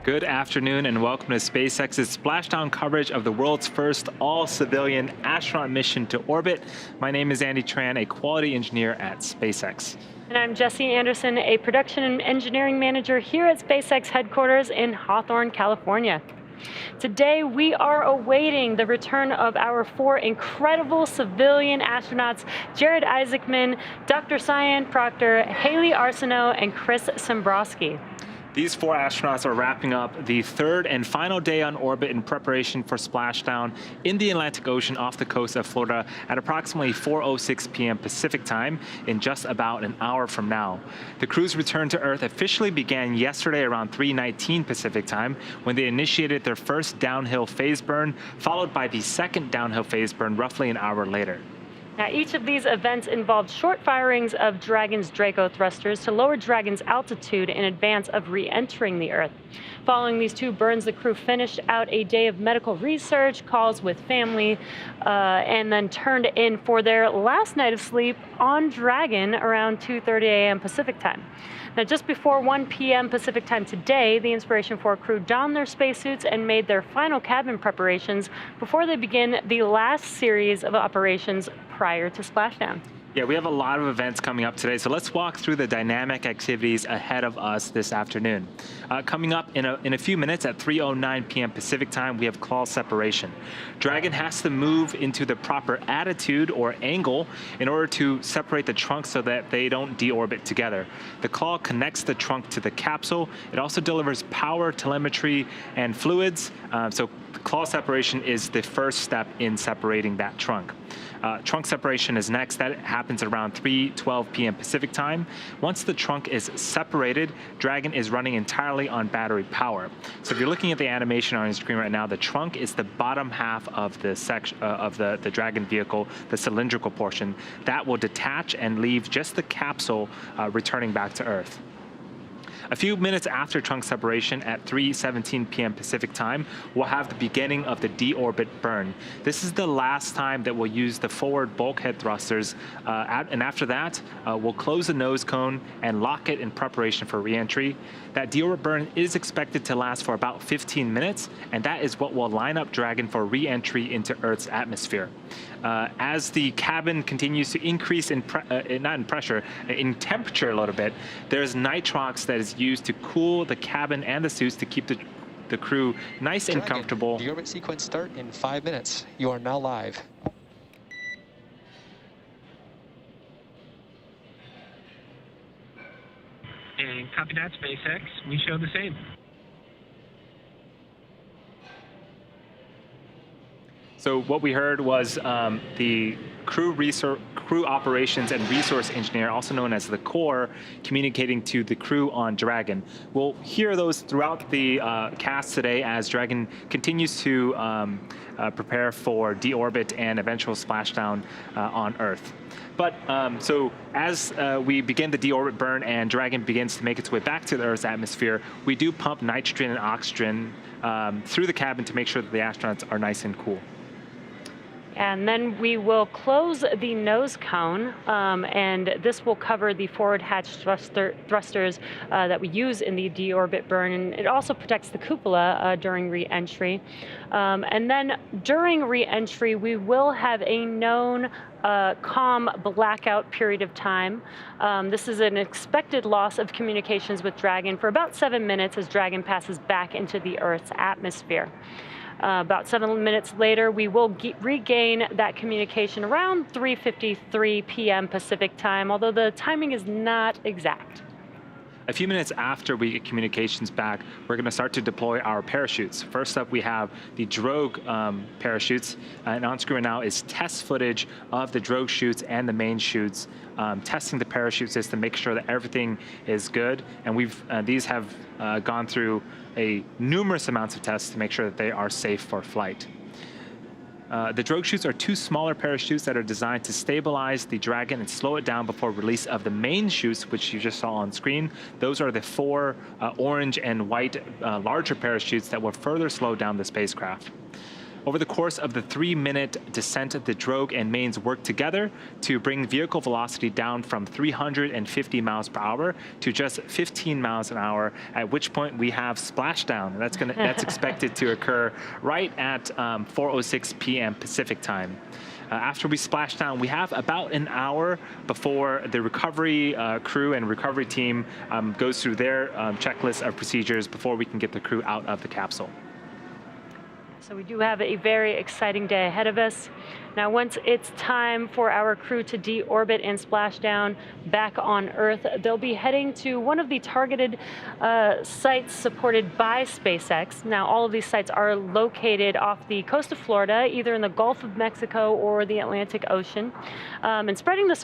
Good afternoon and welcome to SpaceX's Splashdown coverage of the world's first all-civilian astronaut mission to orbit. My name is Andy Tran, a quality engineer at SpaceX. And I'm Jesse Anderson, a production and engineering manager here at SpaceX headquarters in Hawthorne, California. Today, we are awaiting the return of our four incredible civilian astronauts, Jared Isaacman, Dr. Cyan Proctor, Haley Arsenault, and Chris Sembrowski. These four astronauts are wrapping up the third and final day on orbit in preparation for splashdown in the Atlantic Ocean off the coast of Florida at approximately 4:06 p.m. Pacific time in just about an hour from now. The crew's return to Earth officially began yesterday around 3:19 Pacific time when they initiated their first downhill phase burn, followed by the second downhill phase burn roughly an hour later. Now, each of these events involved short firings of Dragon's Draco thrusters to lower Dragon's altitude in advance of re-entering the Earth. Following these two burns, the crew finished out a day of medical research, calls with family, and then turned in for their last night of sleep on Dragon around 2:30 a.m. Pacific time. Now, just before 1 p.m. Pacific time today, the Inspiration4 crew donned their spacesuits and made their final cabin preparations before they begin the last series of operations prior to splashdown. Yeah, we have a lot of events coming up today, so let's walk through the dynamic activities ahead of us this afternoon. Coming up in a few minutes at 3:09 p.m. Pacific time, we have claw separation. Dragon has to move into the proper attitude or angle in order to separate the trunks so that they don't deorbit together. The claw connects the trunk to the capsule. It also delivers power, telemetry, and fluids. So claw separation is the first step in separating that trunk. Trunk separation is next. That happens around 3:12 p.m. Pacific time. Once the trunk is separated, Dragon is running entirely on battery power. So if you're looking at the animation on your screen right now, the trunk is the bottom half of the section of the Dragon vehicle, the cylindrical portion. That will detach and leave just the capsule returning back to Earth. A few minutes after trunk separation at 3:17 p.m. Pacific time, we'll have the beginning of the deorbit burn. This is the last time that we'll use the forward bulkhead thrusters, and after that, we'll close the nose cone and lock it in preparation for re-entry. That deorbit burn is expected to last for about 15 minutes, and that is what will line up Dragon for re-entry into Earth's atmosphere. As the cabin continues to increase in temperature a little bit, there's nitrox that is used to cool the cabin and the suits to keep the crew nice and comfortable. The orbit sequence start in 5 minutes. You are now live. And copy that, SpaceX. We show the same. So what we heard was the crew operations and resource engineer, also known as the core, communicating to the crew on Dragon. We'll hear those throughout the cast today as Dragon continues to prepare for deorbit and eventual splashdown on Earth. But so as we begin the deorbit burn and Dragon begins to make its way back to the Earth's atmosphere, we do pump nitrogen and oxygen through the cabin to make sure that the astronauts are nice and cool. And then we will close the nose cone, and this will cover the forward hatch thrusters that we use in the deorbit burn, and it also protects the cupola during re-entry. And then during re-entry, we will have a known calm blackout period of time. This is an expected loss of communications with Dragon for about 7 minutes as Dragon passes back into the Earth's atmosphere. About 7 minutes later, we will regain that communication around 3:53 p.m. Pacific time, although the timing is not exact. A few minutes after we get communications back, we're going to start to deploy our parachutes. First up, we have the drogue parachutes, and on screen now is test footage of the drogue chutes and the main chutes, testing the parachute system, make sure that everything is good. And these have gone through numerous amounts of tests to make sure that they are safe for flight. The drogue chutes are two smaller parachutes that are designed to stabilize the Dragon and slow it down before release of the main chutes, which you just saw on screen. Those are the four orange and white larger parachutes that will further slow down the spacecraft. Over the course of the 3-minute descent, the drogue and mains work together to bring vehicle velocity down from 350 miles per hour to just 15 miles an hour, at which point we have splashdown. That's expected to occur right at 4:06 p.m. Pacific time. After we splash down, we have about an hour before the recovery crew and recovery team goes through their checklist of procedures before we can get the crew out of the capsule. So we do have a very exciting day ahead of us. Now, once it's time for our crew to deorbit and splash down back on Earth, they'll be heading to one of the targeted sites supported by SpaceX. Now, all of these sites are located off the coast of Florida, either in the Gulf of Mexico or the Atlantic Ocean. And spreading the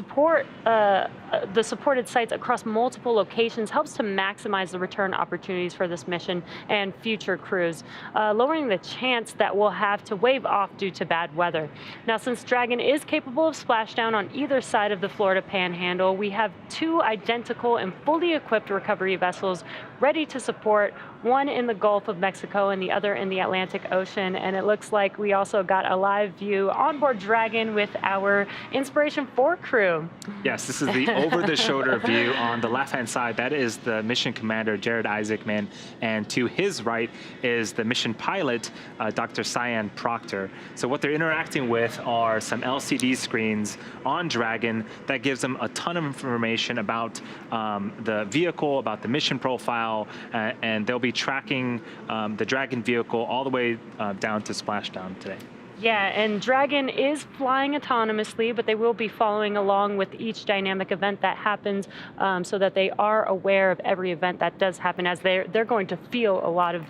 supported sites across multiple locations helps to maximize the return opportunities for this mission and future crews, lowering the chance that we'll have to wave off due to bad weather. Now, since Dragon is capable of splashdown on either side of the Florida Panhandle, we have 2 identical and fully equipped recovery vessels ready to support, one in the Gulf of Mexico and the other in the Atlantic Ocean. And it looks like we also got a live view onboard Dragon with our Inspiration4 crew. Yes, this is the over-the-shoulder view. On the left-hand side, that is the mission commander, Jared Isaacman, and to his right is the mission pilot, Dr. Cyan Proctor. So what they're interacting with are some LCD screens on Dragon that gives them a ton of information about the vehicle, about the mission profile, and they'll be tracking the Dragon vehicle all the way down to splashdown today. Yeah, and Dragon is flying autonomously, but they will be following along with each dynamic event that happens, so that they are aware of every event that does happen, as they're going to feel a lot of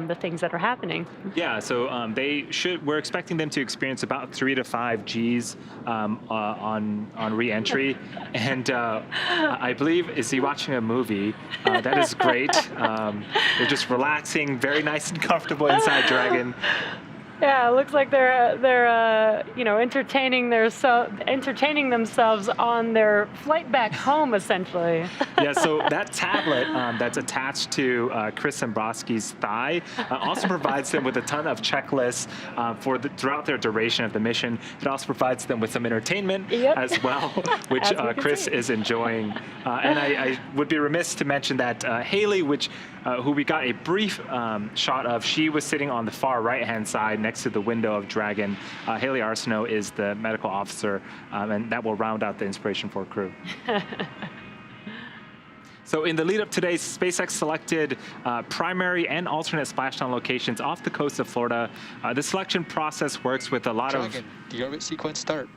the things that are happening. Yeah, so we're expecting them to experience about 3 to 5 Gs on re-entry, and I believe, is he watching a movie? That is great. They're just relaxing, very nice and comfortable inside Dragon. Yeah, it looks like they're entertaining themselves on their flight back home, essentially. Yeah, so that tablet that's attached to Chris Zembroski's thigh also provides them with a ton of checklists throughout their duration of the mission. It also provides them with some entertainment as well, which Chris is enjoying. And I would be remiss to mention that Haley, who we got a brief shot of, she was sitting on the far right-hand side next to the window of Dragon. Haley Arsenault is the medical officer, and that will round out the Inspiration4 crew. So in the lead up today, SpaceX selected primary and alternate splashdown locations off the coast of Florida. The selection process works with a lot Dragon, deorbit sequence start.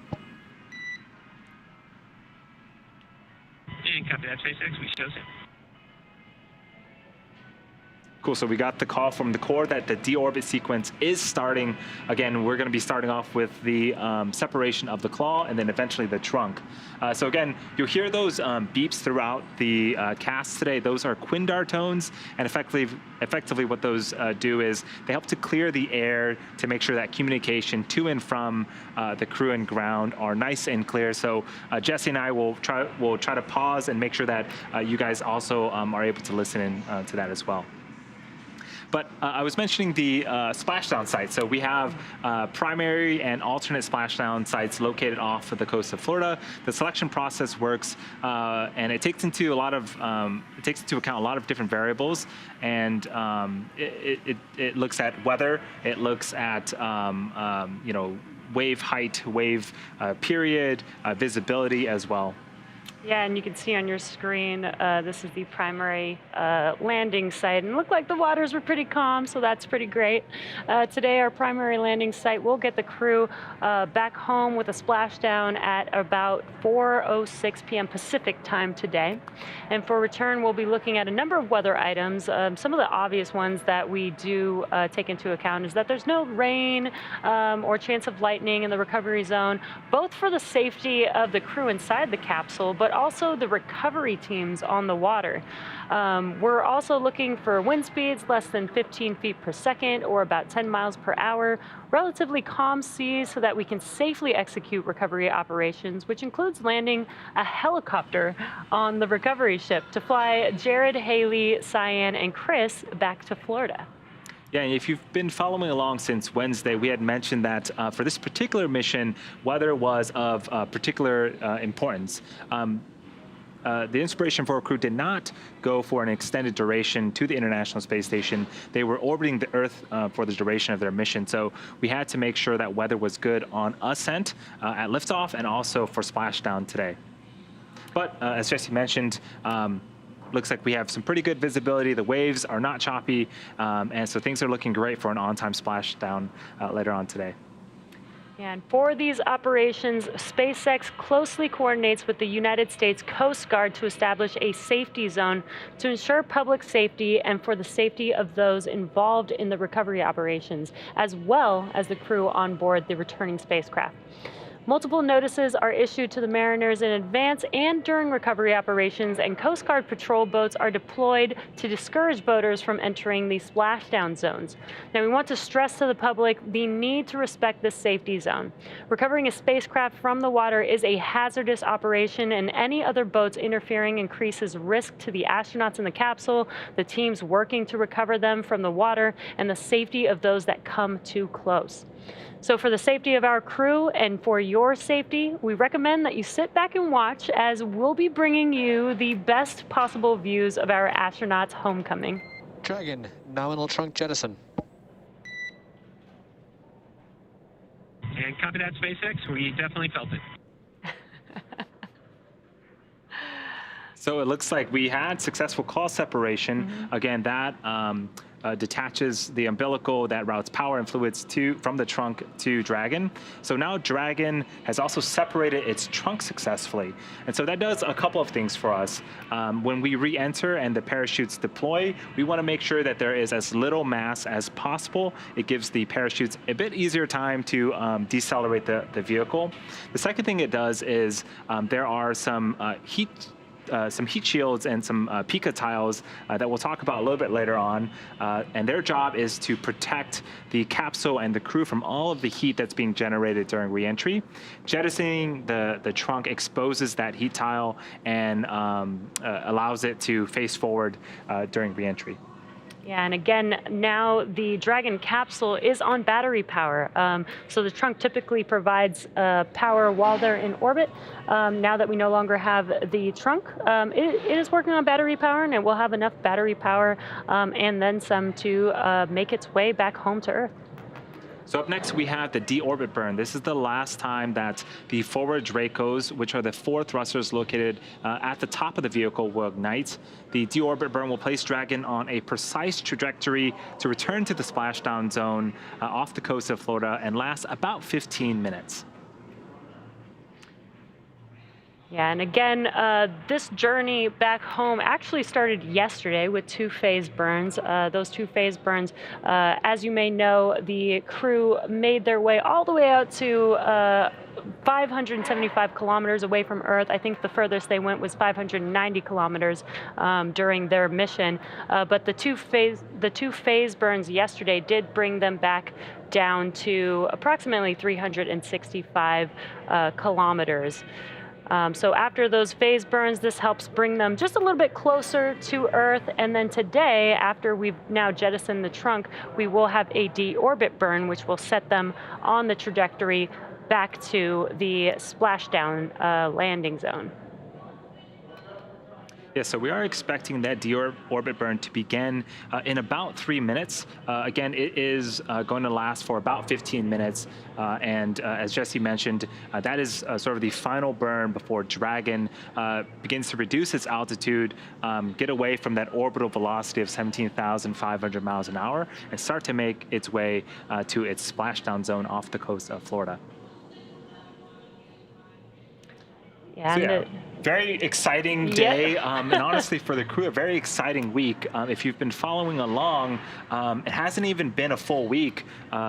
And copy that, SpaceX. We show same. Cool, so we got the call from the core that the deorbit sequence is starting. Again, we're going to be starting off with the separation of the claw and then eventually the trunk. So again, you'll hear those beeps throughout the cast today. Those are Quindar tones, and effectively what those do is they help to clear the air to make sure that communication to and from the crew and ground are nice and clear. So Jesse and I will try to pause and make sure that you guys also are able to listen in to that as well. But I was mentioning the splashdown sites. So we have primary and alternate splashdown sites located off of the coast of Florida. The selection process works, and it takes into account a lot of different variables. And it looks at weather. It looks at wave height, wave period, visibility as well. Yeah, and you can see on your screen, this is the primary landing site. And it looked like the waters were pretty calm, so that's pretty great. Today, our primary landing site will get the crew back home with a splashdown at about 4:06 p.m. Pacific time today. And for return, we'll be looking at a number of weather items. Some of the obvious ones that we do take into account is that there's no rain or chance of lightning in the recovery zone, both for the safety of the crew inside the capsule, but also the recovery teams on the water. We're also looking for wind speeds less than 15 feet per second or about 10 miles per hour, relatively calm seas so that we can safely execute recovery operations, which includes landing a helicopter on the recovery ship to fly Jared, Haley, Cyan, and Chris back to Florida. Yeah, and if you've been following along since Wednesday, we had mentioned that for this particular mission, weather was of particular importance. The Inspiration4 crew did not go for an extended duration to the International Space Station. They were orbiting the Earth for the duration of their mission, so we had to make sure that weather was good on ascent at liftoff and also for splashdown today. But as Jesse mentioned, looks like we have some pretty good visibility. The waves are not choppy, and so things are looking great for an on-time splashdown later on today. And for these operations, SpaceX closely coordinates with the United States Coast Guard to establish a safety zone to ensure public safety and for the safety of those involved in the recovery operations, as well as the crew on board the returning spacecraft. Multiple notices are issued to the mariners in advance and during recovery operations, and Coast Guard patrol boats are deployed to discourage boaters from entering the splashdown zones. Now, we want to stress to the public the need to respect this safety zone. Recovering a spacecraft from the water is a hazardous operation, and any other boats interfering increases risk to the astronauts in the capsule, the teams working to recover them from the water, and the safety of those that come too close. So for the safety of our crew and for your safety, we recommend that you sit back and watch as we'll be bringing you the best possible views of our astronauts' homecoming. Dragon, nominal trunk jettison. And copy that, SpaceX. We definitely felt it. So it looks like we had successful call separation. Again, that detaches the umbilical that routes power and fluids from the trunk to Dragon. So now Dragon has also separated its trunk successfully. And so that does a couple of things for us. When we re-enter and the parachutes deploy, we want to make sure that there is as little mass as possible. It gives the parachutes a bit easier time to decelerate the vehicle. The second thing it does is there are some heat shields and some pica tiles that we'll talk about a little bit later on. And their job is to protect the capsule and the crew from all of the heat that's being generated during reentry. Jettisoning the trunk exposes that heat tile and allows it to face forward during reentry. Yeah, and again, now the Dragon capsule is on battery power. So the trunk typically provides power while they're in orbit. Now that we no longer have the trunk, it is working on battery power, and it will have enough battery power and then some to make its way back home to Earth. So up next, we have the deorbit burn. This is the last time that the forward Dracos, which are the 4 thrusters located at the top of the vehicle, will ignite. The deorbit burn will place Dragon on a precise trajectory to return to the splashdown zone off the coast of Florida and last about 15 minutes. Yeah, and again, this journey back home actually started yesterday with 2 phase burns. Those 2 phase burns, as you may know, the crew made their way all the way out to 575 kilometers away from Earth. I think the furthest they went was 590 kilometers during their mission. But the two phase burns yesterday did bring them back down to approximately 365 kilometers. So after those phase burns, this helps bring them just a little bit closer to Earth. And then today, after we've now jettisoned the trunk, we will have a deorbit burn, which will set them on the trajectory back to the splashdown landing zone. Yeah, so we are expecting that deorbit burn to begin in about 3 minutes. Again, it is going to last for about 15 minutes. And as Jesse mentioned, that is sort of the final burn before Dragon begins to reduce its altitude, get away from that orbital velocity of 17,500 miles an hour, and start to make its way to its splashdown zone off the coast of Florida. Yeah, So, yeah, very exciting day, and honestly for the crew, a very exciting week. If you've been following along, it hasn't even been a full week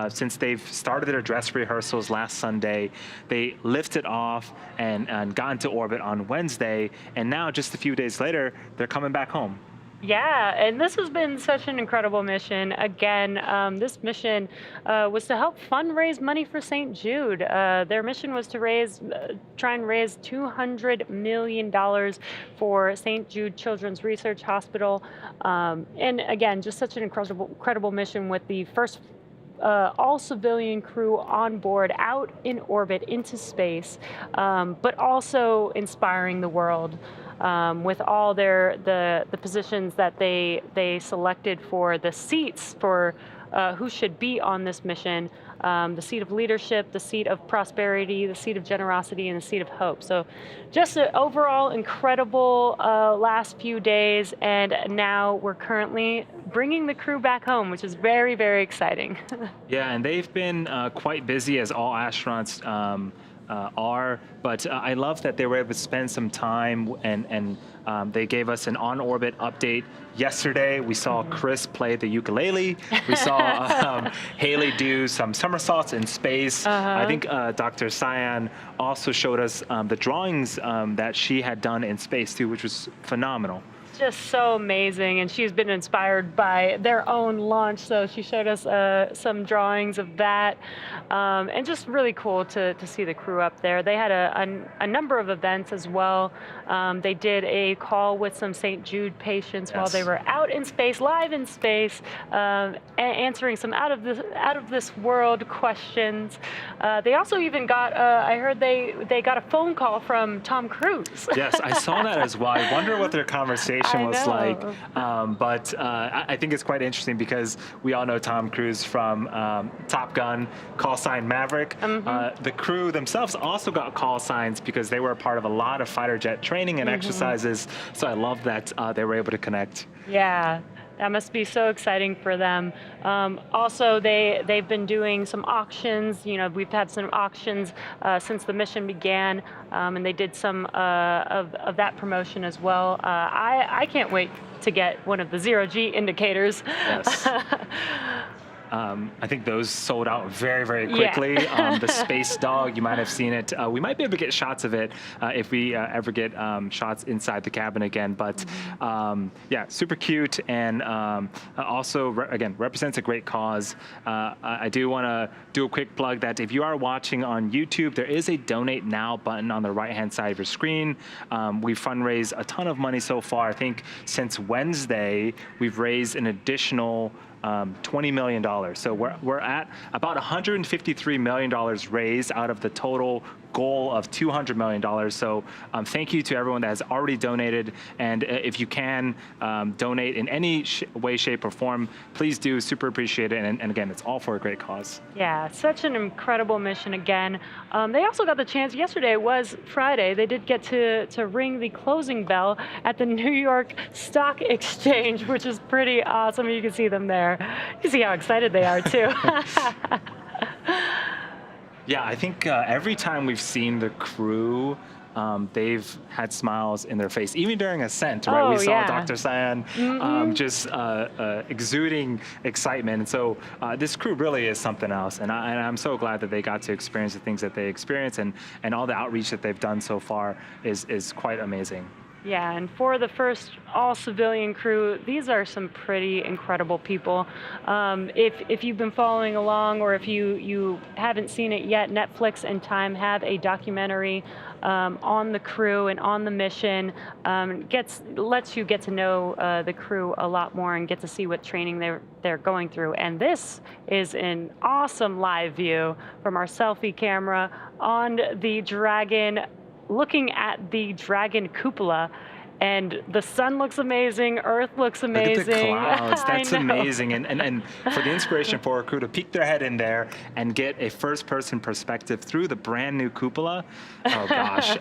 since they've started their dress rehearsals last Sunday. They lifted off and got into orbit on Wednesday, and now just a few days later, they're coming back home. Yeah, and this has been such an incredible mission. Again, this mission was to help fundraise money for St. Jude. Their mission was to try and raise $200 million for St. Jude Children's Research Hospital. And again, just such an incredible mission with the first all civilian crew on board out in orbit into space, but also inspiring the world with all the positions that they selected for the seats for who should be on this mission. The seat of leadership, the seat of prosperity, the seat of generosity, and the seat of hope. So just an overall incredible last few days, and now we're currently bringing the crew back home, which is very, very exciting. Yeah, and they've been quite busy, as all astronauts are, but I love that they were able to spend some time, and they gave us an on-orbit update yesterday. We saw Chris play the ukulele. We saw Haley do some somersaults in space. I think Dr. Cyan also showed us the drawings that she had done in space too, which was phenomenal. Just so amazing, and she's been inspired by their own launch, so she showed us some drawings of that, and just really cool to see the crew up there. They had a number of events as well. They did a call with some St. Jude patients while they were out in space, live in space, answering some out of this world questions. They also even got I heard they got a phone call from Tom Cruise. Yes, I saw that as well. I wonder what their conversation was like, but I think it's quite interesting because we all know Tom Cruise from Top Gun, call sign Maverick. The crew themselves also got call signs because they were a part of a lot of fighter jet training and exercises, so I love that they were able to connect. Yeah. That must be so exciting for them. Also, they've been doing some auctions. You know, we've had some auctions since the mission began, and they did some of that promotion as well. I can't wait to get one of the zero-G indicators. Yes. I think those sold out very, very quickly. Yeah. The space dog, you might have seen it. We might be able to get shots of it if we ever get shots inside the cabin again. But yeah, super cute, and also, again, represents a great cause. I do want to do a quick plug that if you are watching on YouTube, there is a Donate Now button on the right-hand side of your screen. We've fundraised a ton of money so far. I think since Wednesday, we've raised an additional $20 million. So we're at about $153 million raised out of the total goal of $200 million. So thank you to everyone that has already donated. And if you can donate in any way, shape, or form, please do. Super appreciate it. And again, it's all for a great cause. Yeah, such an incredible mission again. They also got the chance, yesterday was Friday, they did get to ring the closing bell at the New York Stock Exchange, which is pretty awesome. You can see them there. You can see how excited they are too. Yeah, I think every time we've seen the crew, they've had smiles in their face, even during ascent, right? Oh, We saw yeah. Dr. Cyan just exuding excitement. And so this crew really is something else. And I'm so glad that they got to experience the things that they experienced, and all the outreach that they've done so far is quite amazing. Yeah, and for the first all-civilian crew, these are some pretty incredible people. If you've been following along, or if you haven't seen it yet, Netflix and Time have a documentary on the crew and on the mission. Lets you get to know the crew a lot more and get to see what training they're going through. And this is an awesome live view from our selfie camera on the Dragon, looking at the Dragon cupola, and the sun looks amazing, Earth looks amazing. Look at the clouds, that's I know. amazing. And for the Inspiration4 crew to peek their head in there and get a first-person perspective through the brand new cupola, oh gosh,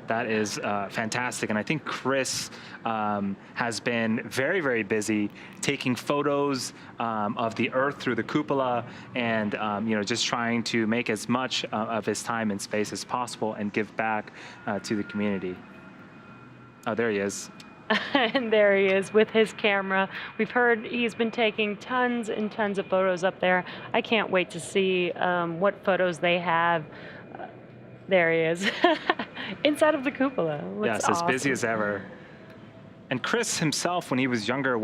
that is fantastic. And I think Chris has been very, very busy taking photos of the Earth through the cupola, and just trying to make as much of his time in space as possible and give back to the community. Oh, there he is. And there he is with his camera. We've heard he's been taking tons and tons of photos up there. I can't wait to see what photos they have. There he is, inside of the cupola. Looks Yes, as busy awesome. as ever. And Chris himself, when he was younger,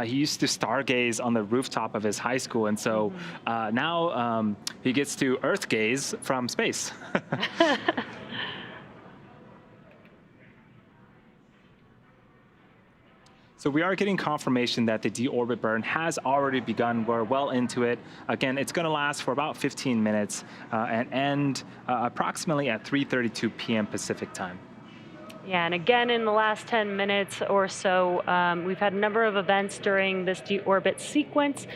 he used to stargaze on the rooftop of his high school, and so now he gets to Earth gaze from space. So we are getting confirmation that the deorbit burn has already begun. We're well into it. Again, it's going to last for about 15 minutes and end approximately at 3:32 p.m. Pacific time. Yeah, and again, in the last 10 minutes or so, we've had a number of events during this deorbit sequence.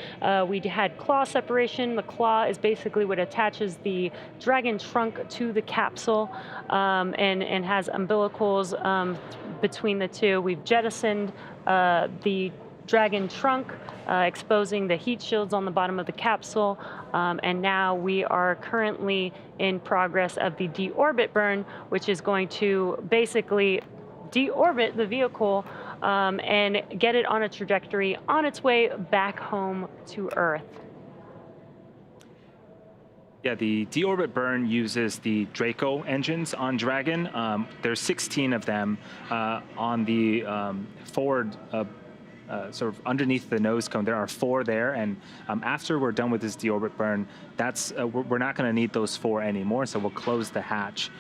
We had claw separation. The claw is basically what attaches the Dragon trunk to the capsule and has umbilicals between the two. We've jettisoned the Dragon trunk, exposing the heat shields on the bottom of the capsule, and now we are currently in progress of the deorbit burn, which is going to basically deorbit the vehicle and get it on a trajectory on its way back home to Earth. Yeah, the deorbit burn uses the Draco engines on Dragon. There's 16 of them on the forward sort of underneath the nose cone. There are 4 there, and after we're done with this deorbit burn, we're not going to need those 4 anymore, so we'll close the hatch.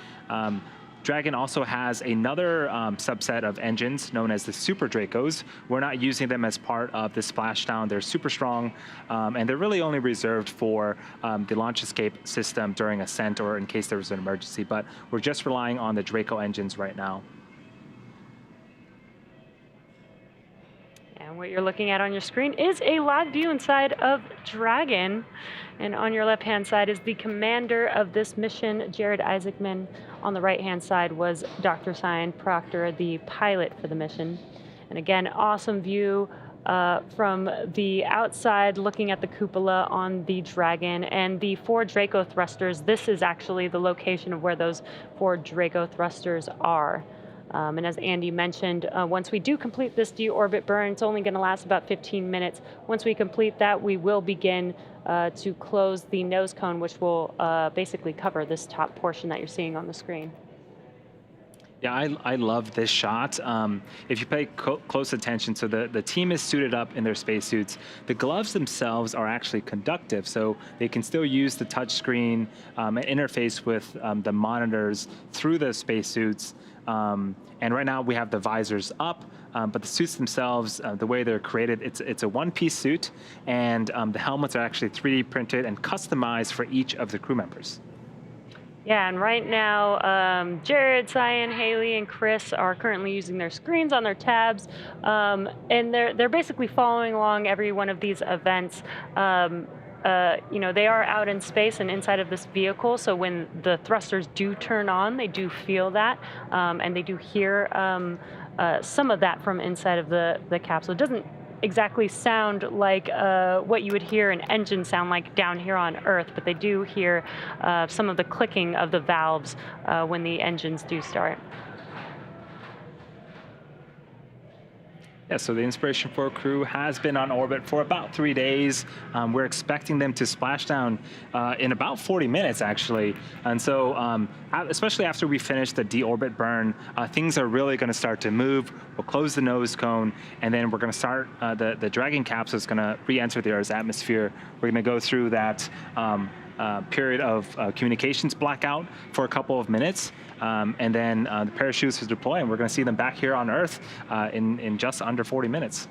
Dragon also has another subset of engines known as the Super Dracos. We're not using them as part of the Splashdown. They're super strong, and they're really only reserved for the launch escape system during ascent or in case there was an emergency, but we're just relying on the Draco engines right now. And what you're looking at on your screen is a live view inside of Dragon. And on your left-hand side is the commander of this mission, Jared Isaacman. On the right-hand side was Dr. Cyan Proctor, the pilot for the mission. And again, awesome view from the outside looking at the cupola on the Dragon and the 4 Draco thrusters. This is actually the location of where those 4 Draco thrusters are. And as Andy mentioned, once we do complete this deorbit burn, it's only going to last about 15 minutes. Once we complete that, we will begin to close the nose cone, which will basically cover this top portion that you're seeing on the screen. Yeah, I love this shot. If you pay close attention, so the team is suited up in their spacesuits. The gloves themselves are actually conductive, so they can still use the touch screen and interface with the monitors through the spacesuits. And right now we have the visors up, but the suits themselves, the way they're created, it's a one-piece suit, and the helmets are actually 3D printed and customized for each of the crew members. Yeah, and right now, Jared, Cyan, Haley, and Chris are currently using their screens on their tabs, and they're basically following along every one of these events. You know, they are out in space and inside of this vehicle, so when the thrusters do turn on, they do feel that, and they do hear some of that from inside of the capsule. It doesn't exactly sound like what you would hear an engine sound like down here on Earth, but they do hear some of the clicking of the valves when the engines do start. Yeah, so the Inspiration4 crew has been on orbit for about 3 days. We're expecting them to splash down in about 40 minutes, actually. And so, especially after we finish the deorbit burn, things are really going to start to move. We'll close the nose cone, and then we're going to start, the Dragon capsule is going to re-enter the Earth's atmosphere. We're going to go through that period of communications blackout for a couple of minutes. And then the parachutes will deploy, and we're going to see them back here on Earth in just under 40 minutes.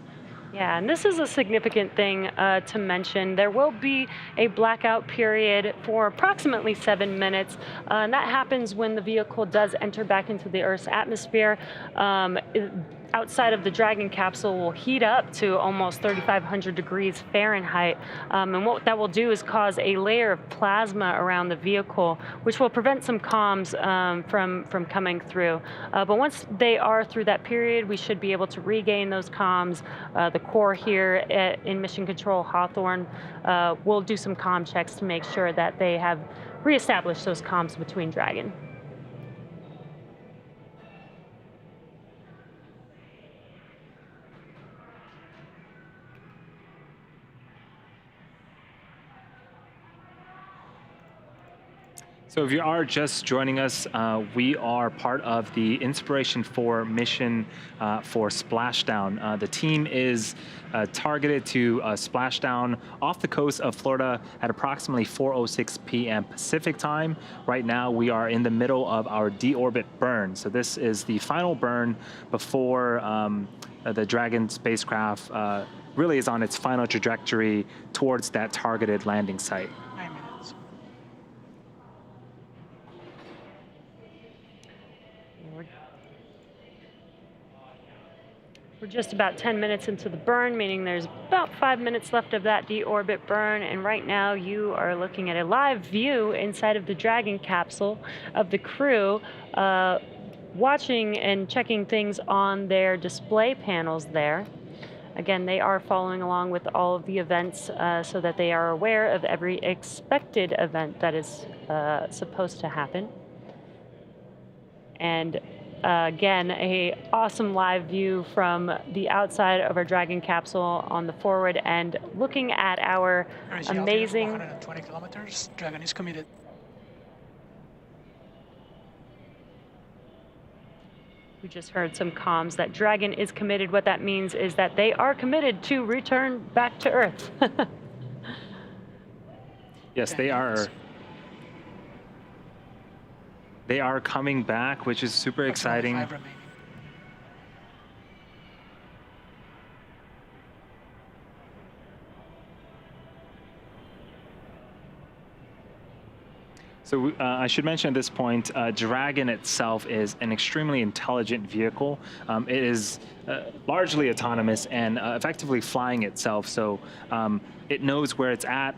Yeah, and this is a significant thing to mention. There will be a blackout period for approximately 7 minutes, and that happens when the vehicle does enter back into the Earth's atmosphere. Outside of the Dragon capsule will heat up to almost 3,500 degrees Fahrenheit, and what that will do is cause a layer of plasma around the vehicle, which will prevent some comms from coming through. But once they are through that period, we should be able to regain those comms. The core here in Mission Control Hawthorne will do some comm checks to make sure that they have reestablished those comms between Dragon. So if you are just joining us, we are part of the Inspiration4 mission for Splashdown. The team is targeted to splashdown off the coast of Florida at approximately 4:06 p.m. Pacific time. Right now, we are in the middle of our deorbit burn. So this is the final burn before the Dragon spacecraft really is on its final trajectory towards that targeted landing site. 9 minutes. We're just about 10 minutes into the burn, meaning there's about 5 minutes left of that deorbit burn. And right now you are looking at a live view inside of the Dragon capsule of the crew, watching and checking things on their display panels there. Again, they are following along with all of the events so that they are aware of every expected event that is supposed to happen. And again, a awesome live view from the outside of our Dragon capsule on the forward end, looking at our amazing... 120 kilometers. Dragon is committed. We just heard some comms that Dragon is committed. What that means is that they are committed to return back to Earth. Yes, they are. They are coming back, which is super exciting. 5 remaining. So I should mention at this point, Dragon itself is an extremely intelligent vehicle. It is largely autonomous and effectively flying itself. So it knows where it's at,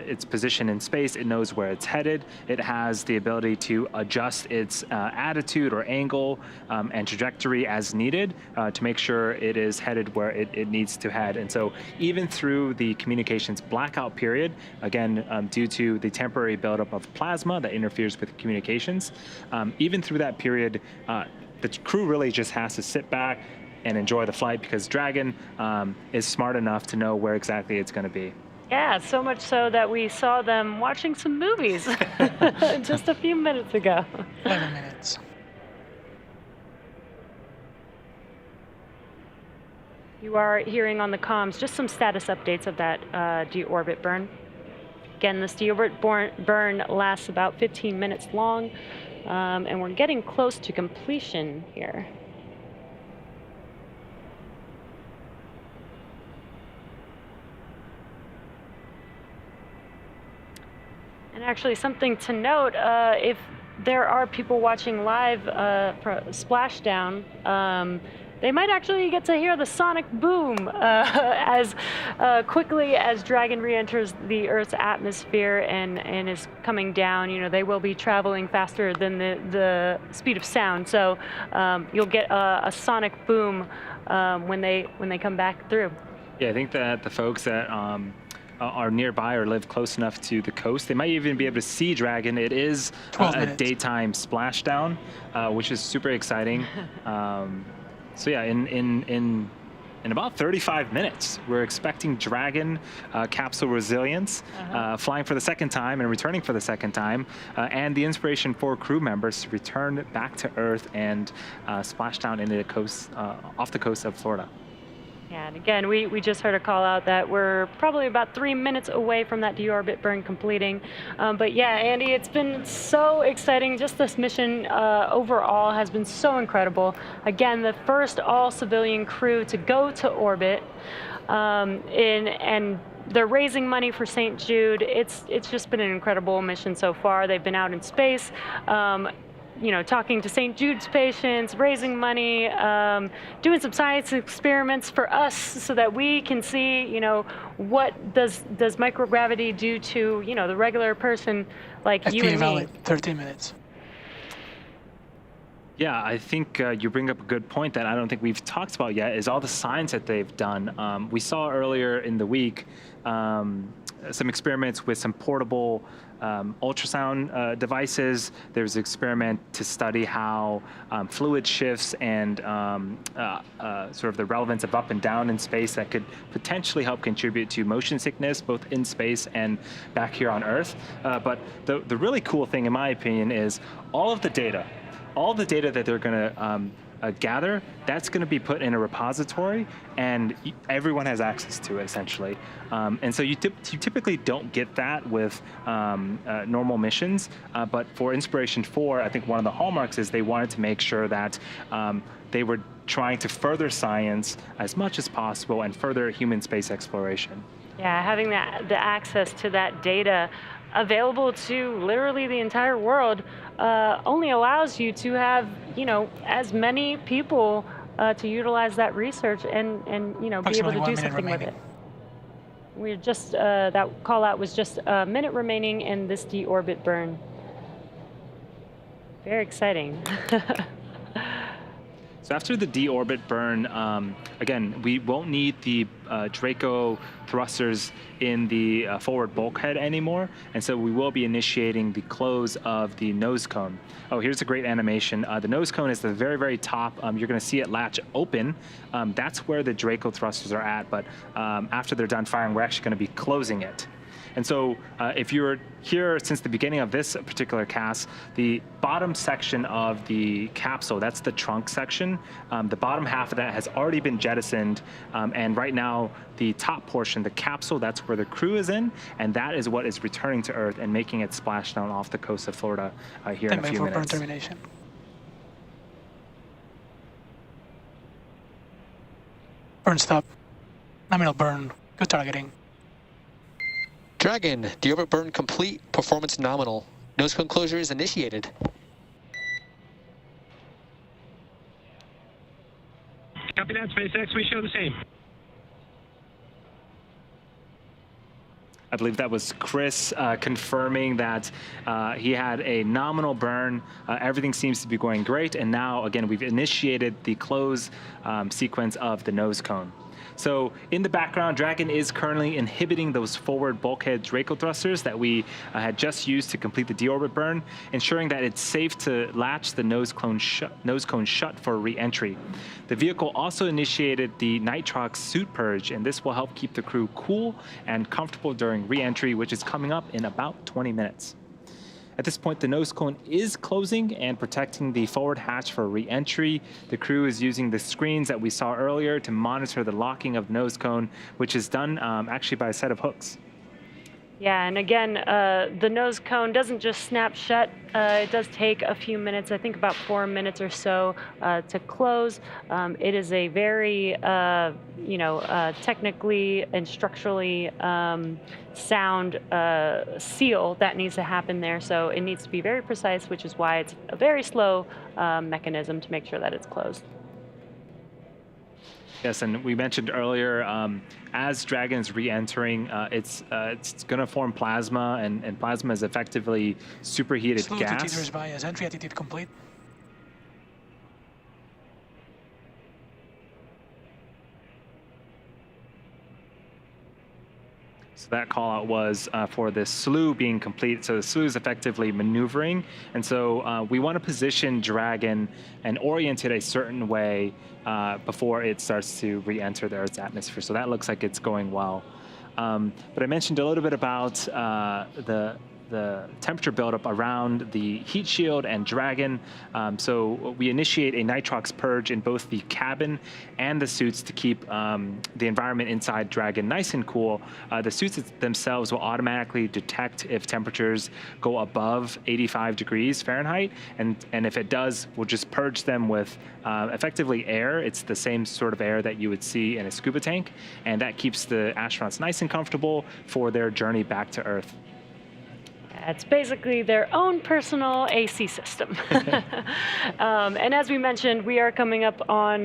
its position in space. It knows where it's headed. It has the ability to adjust its attitude or angle and trajectory as needed to make sure it is headed where it needs to head. And so even through the communications blackout period, again, due to the temporary buildup of plasma that interferes with communications, even through that period, the crew really just has to sit back and enjoy the flight because Dragon is smart enough to know where exactly it's going to be. Yeah, so much so that we saw them watching some movies just a few minutes ago. 11 minutes. You are hearing on the comms just some status updates of that deorbit burn. Again, this deorbit burn lasts about 15 minutes long, and we're getting close to completion here. And actually, something to note, if there are people watching live for Splashdown, they might actually get to hear the sonic boom as quickly as Dragon re-enters the Earth's atmosphere and is coming down. You know, they will be traveling faster than the speed of sound, so you'll get a sonic boom when they come back through. Yeah, I think that the folks that are nearby or live close enough to the coast, they might even be able to see Dragon. It is a daytime splashdown, which is super exciting. So yeah, in about 35 minutes, we're expecting Dragon capsule resilience flying for the second time and returning for the second time, and the Inspiration4 crew members to return back to Earth and splash down into the coast, off the coast of Florida. Yeah, and again, we just heard a call out that we're probably about 3 minutes away from that deorbit burn completing. But yeah, Andy, it's been so exciting. Just this mission overall has been so incredible. Again, the first all-civilian crew to go to orbit, and they're raising money for St. Jude. It's just been an incredible mission so far. They've been out in space. You know, talking to St. Jude's patients, raising money, doing some science experiments for us so that we can see, you know, what does microgravity do to, you know, the regular person like you and me. 13 minutes. Yeah, I think you bring up a good point that I don't think we've talked about yet, is all the science that they've done. We saw earlier in the week some experiments with some portable ultrasound devices. There's an experiment to study how fluid shifts and sort of the relevance of up and down in space that could potentially help contribute to motion sickness, both in space and back here on Earth. But the really cool thing, in my opinion, is all the data that they're going to gather, that's going to be put in a repository, and everyone has access to it, essentially. And so you typically don't get that with normal missions, but for Inspiration4, I think one of the hallmarks is they wanted to make sure that they were trying to further science as much as possible and further human space exploration. Yeah, having the access to that data available to literally the entire world only allows you to have, as many people to utilize that research and be able to do something with it. We're just, that call out was just a minute remaining in this deorbit burn. Very exciting. So after the deorbit burn, again, we won't need the Draco thrusters in the forward bulkhead anymore, and so we will be initiating the close of the nose cone. Oh, here's a great animation. The nose cone is the very, very top. You're going to see it latch open. That's where the Draco thrusters are at, but after they're done firing, we're actually going to be closing it. And so if you're here since the beginning of this particular cast, the bottom section of the capsule, that's the trunk section, the bottom half of that has already been jettisoned, and right now the top portion, the capsule, that's where the crew is in, and that is what is returning to Earth and making its splashdown off the coast of Florida here in a few minutes. Burn termination. Burn stop. Nominal burn. Good targeting. Dragon, deorbit burn complete, performance nominal. Nose cone closure is initiated. Copy that, SpaceX. We show the same. I believe that was Chris confirming that he had a nominal burn. Everything seems to be going great. And now, again, we've initiated the close sequence of the nose cone. So in the background, Dragon is currently inhibiting those forward bulkhead Draco thrusters that we had just used to complete the deorbit burn, ensuring that it's safe to latch the nose cone shut for re-entry. The vehicle also initiated the nitrox suit purge, and this will help keep the crew cool and comfortable during re-entry, which is coming up in about 20 minutes. At this point, the nose cone is closing and protecting the forward hatch for re-entry. The crew is using the screens that we saw earlier to monitor the locking of the nose cone, which is done actually by a set of hooks. Yeah, and again, the nose cone doesn't just snap shut. It does take a few minutes, I think about 4 minutes or so to close. It is a very, technically and structurally sound seal that needs to happen there. So it needs to be very precise, which is why it's a very slow mechanism to make sure that it's closed. Yes, and we mentioned earlier, as Dragon is re-entering, it's going to form plasma, and plasma is effectively superheated Slow gas. meters bias. Entry attitude complete. So that call out was for the slew being complete. So the slew is effectively maneuvering. And so we want to position Dragon and orient it a certain way before it starts to re-enter the Earth's atmosphere. So that looks like it's going well. But I mentioned a little bit about the temperature buildup around the heat shield and Dragon. So we initiate a nitrox purge in both the cabin and the suits to keep the environment inside Dragon nice and cool. The suits themselves will automatically detect if temperatures go above 85 degrees Fahrenheit, and if it does, we'll just purge them with effectively air. It's the same sort of air that you would see in a scuba tank, and that keeps the astronauts nice and comfortable for their journey back to Earth. It's basically their own personal AC system. And as we mentioned, we are coming up on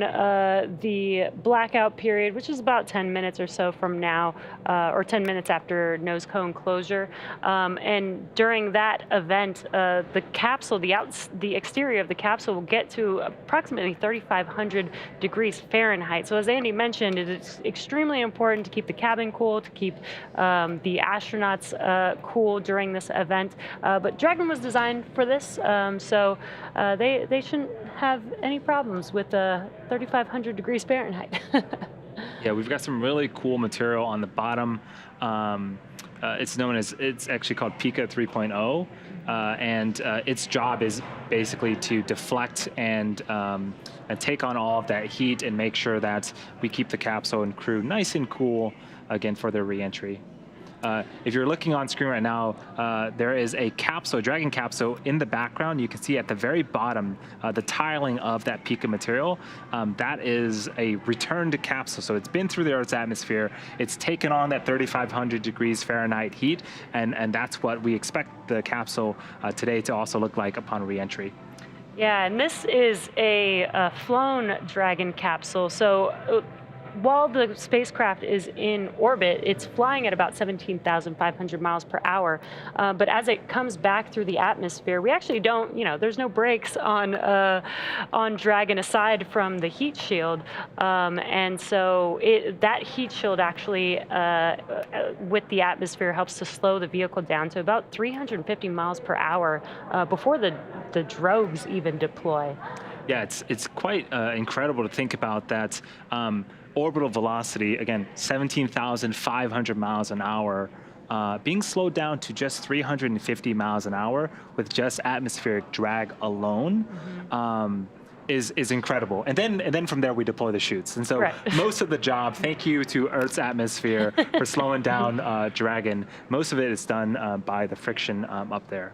the blackout period, which is about 10 minutes or so from now, or 10 minutes after nose cone closure. And during that event, the capsule, the exterior of the capsule will get to approximately 3,500 degrees Fahrenheit. So as Andy mentioned, it is extremely important to keep the cabin cool, to keep the astronauts cool during this event. But Dragon was designed for this, so they shouldn't have any problems with 3,500 degrees Fahrenheit. Yeah, we've got some really cool material on the bottom. It's actually called Pika 3.0, and its job is basically to deflect and take on all of that heat and make sure that we keep the capsule and crew nice and cool again for their re-entry. If you're looking on screen right now, there is a capsule, Dragon capsule in the background. You can see at the very bottom the tiling of that Pika material. That is a returned capsule. So it's been through the Earth's atmosphere. It's taken on that 3,500 degrees Fahrenheit heat, and that's what we expect the capsule today to also look like upon re-entry. Yeah, and this is a flown Dragon capsule. So while the spacecraft is in orbit, it's flying at about 17,500 miles per hour. But as it comes back through the atmosphere, we actually don't, there's no brakes on Dragon aside from the heat shield. And so that heat shield actually, with the atmosphere, helps to slow the vehicle down to about 350 miles per hour before the drogues even deploy. Yeah, it's quite incredible to think about that. Orbital velocity, again, 17,500 miles an hour, being slowed down to just 350 miles an hour with just atmospheric drag alone. Is incredible. And then from there we deploy the chutes. And so most of the job, thank you to Earth's atmosphere for slowing down Dragon, most of it is done by the friction up there.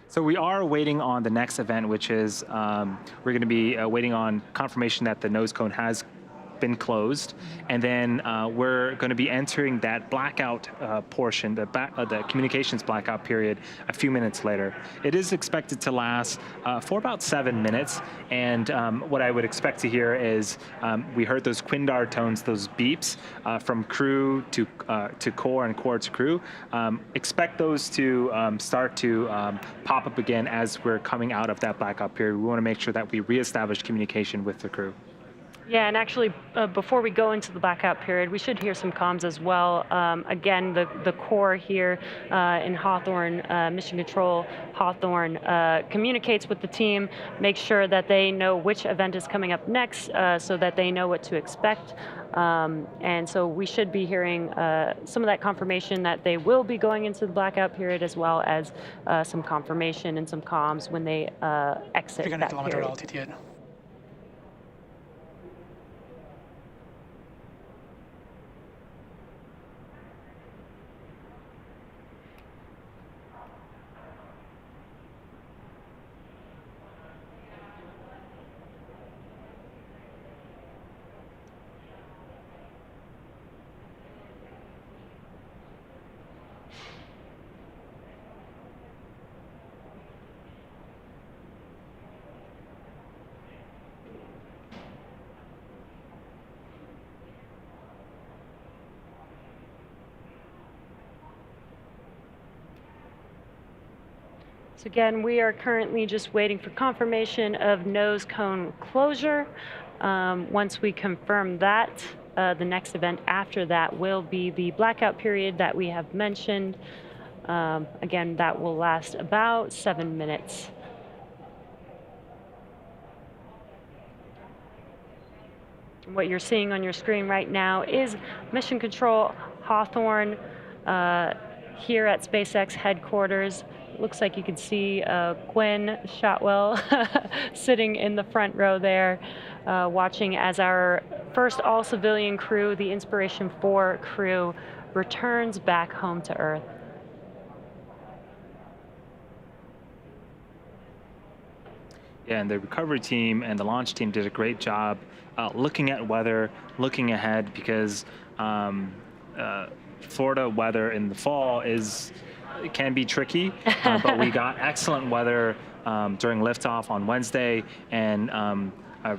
So we are waiting on the next event, which is we're going to be waiting on confirmation that the nose cone has been closed, and then we're going to be entering that blackout portion, the communications blackout period, a few minutes later. It is expected to last for about 7 minutes, and what I would expect to hear is we heard those Quindar tones, those beeps from crew to core and core to crew. Expect those to start to pop up again as we're coming out of that blackout period. We want to make sure that we reestablish communication with the crew. Yeah, and actually, before we go into the blackout period, we should hear some comms as well. Again, the core here in Hawthorne, Mission Control Hawthorne, communicates with the team, makes sure that they know which event is coming up next so that they know what to expect. And so we should be hearing some of that confirmation that they will be going into the blackout period, as well as some confirmation and some comms when they exit that period. Altitude. So again, we are currently just waiting for confirmation of nose cone closure. Once we confirm that, the next event after that will be the blackout period that we have mentioned. Again, that will last about 7 minutes. What you're seeing on your screen right now is Mission Control Hawthorne here at SpaceX headquarters. Looks like you can see Gwen Shotwell sitting in the front row there, watching as our first all-civilian crew, the Inspiration4 crew, returns back home to Earth. Yeah, and the recovery team and the launch team did a great job looking at weather, looking ahead, because Florida weather in the fall it can be tricky, but we got excellent weather during liftoff on Wednesday, and a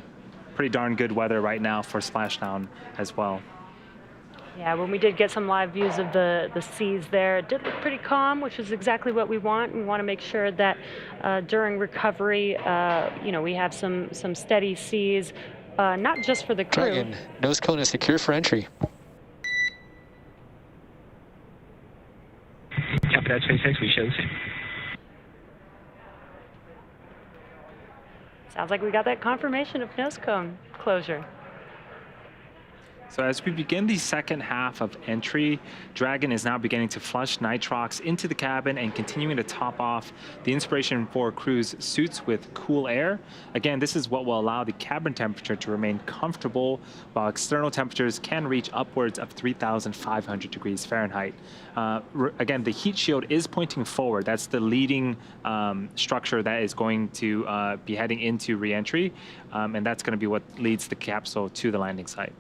pretty darn good weather right now for Splashdown as well. Yeah, when we did get some live views of the seas there, it did look pretty calm, which is exactly what we want. We want to make sure that during recovery, we have some steady seas, not just for the crew. Dragon, nose cone is secure for entry. Copy that, SpaceX. We show the same. Sounds like we got that confirmation of nose cone closure. So as we begin the second half of entry, Dragon is now beginning to flush nitrox into the cabin and continuing to top off the Inspiration4 crew's suits with cool air. Again, this is what will allow the cabin temperature to remain comfortable, while external temperatures can reach upwards of 3,500 degrees Fahrenheit. Again, the heat shield is pointing forward. That's the leading structure that is going to be heading into re-entry, and that's going to be what leads the capsule to the landing site.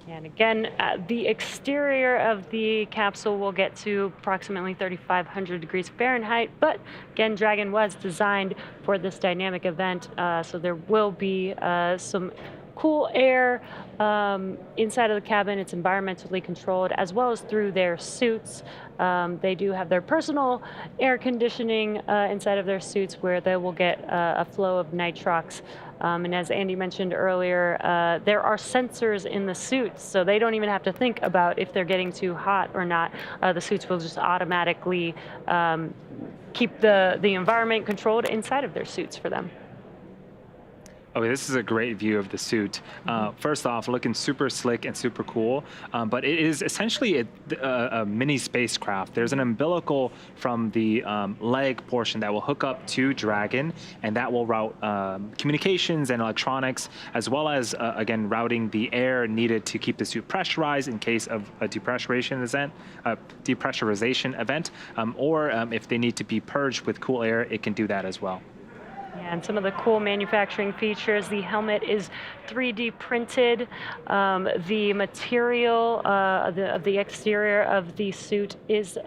And again, the exterior of the capsule will get to approximately 3,500 degrees Fahrenheit. But again, Dragon was designed for this dynamic event, so there will be some cool air inside of the cabin. It's environmentally controlled, as well as through their suits. They do have their personal air conditioning inside of their suits, where they will get a flow of nitrox. And as Andy mentioned earlier, there are sensors in the suits, so they don't even have to think about if they're getting too hot or not. The suits will just automatically keep the environment controlled inside of their suits for them. Okay, this is a great view of the suit. First off, looking super slick and super cool, but it is essentially a mini spacecraft. There's an umbilical from the leg portion that will hook up to Dragon, and that will route communications and electronics, as well as, again, routing the air needed to keep the suit pressurized in case of a depressurization event, or if they need to be purged with cool air, it can do that as well. Yeah, and some of the cool manufacturing features, the helmet is 3D printed. The material of the exterior of the suit is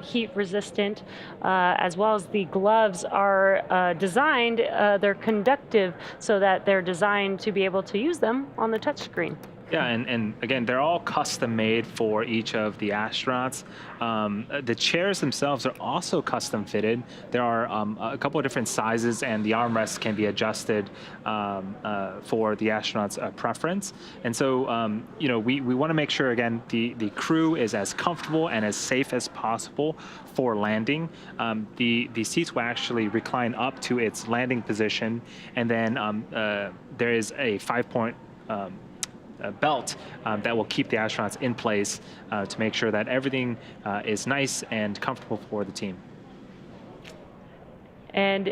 heat resistant, as well as the gloves are designed, they're conductive, so that they're designed to be able to use them on the touchscreen. Yeah, and again, they're all custom made for each of the astronauts. The chairs themselves are also custom fitted. There are a couple of different sizes, and the armrests can be adjusted for the astronauts' preference. And so, we want to make sure, again, the crew is as comfortable and as safe as possible for landing. The seats will actually recline up to its landing position, and then there is a 5-point belt that will keep the astronauts in place to make sure that everything is nice and comfortable for the team. And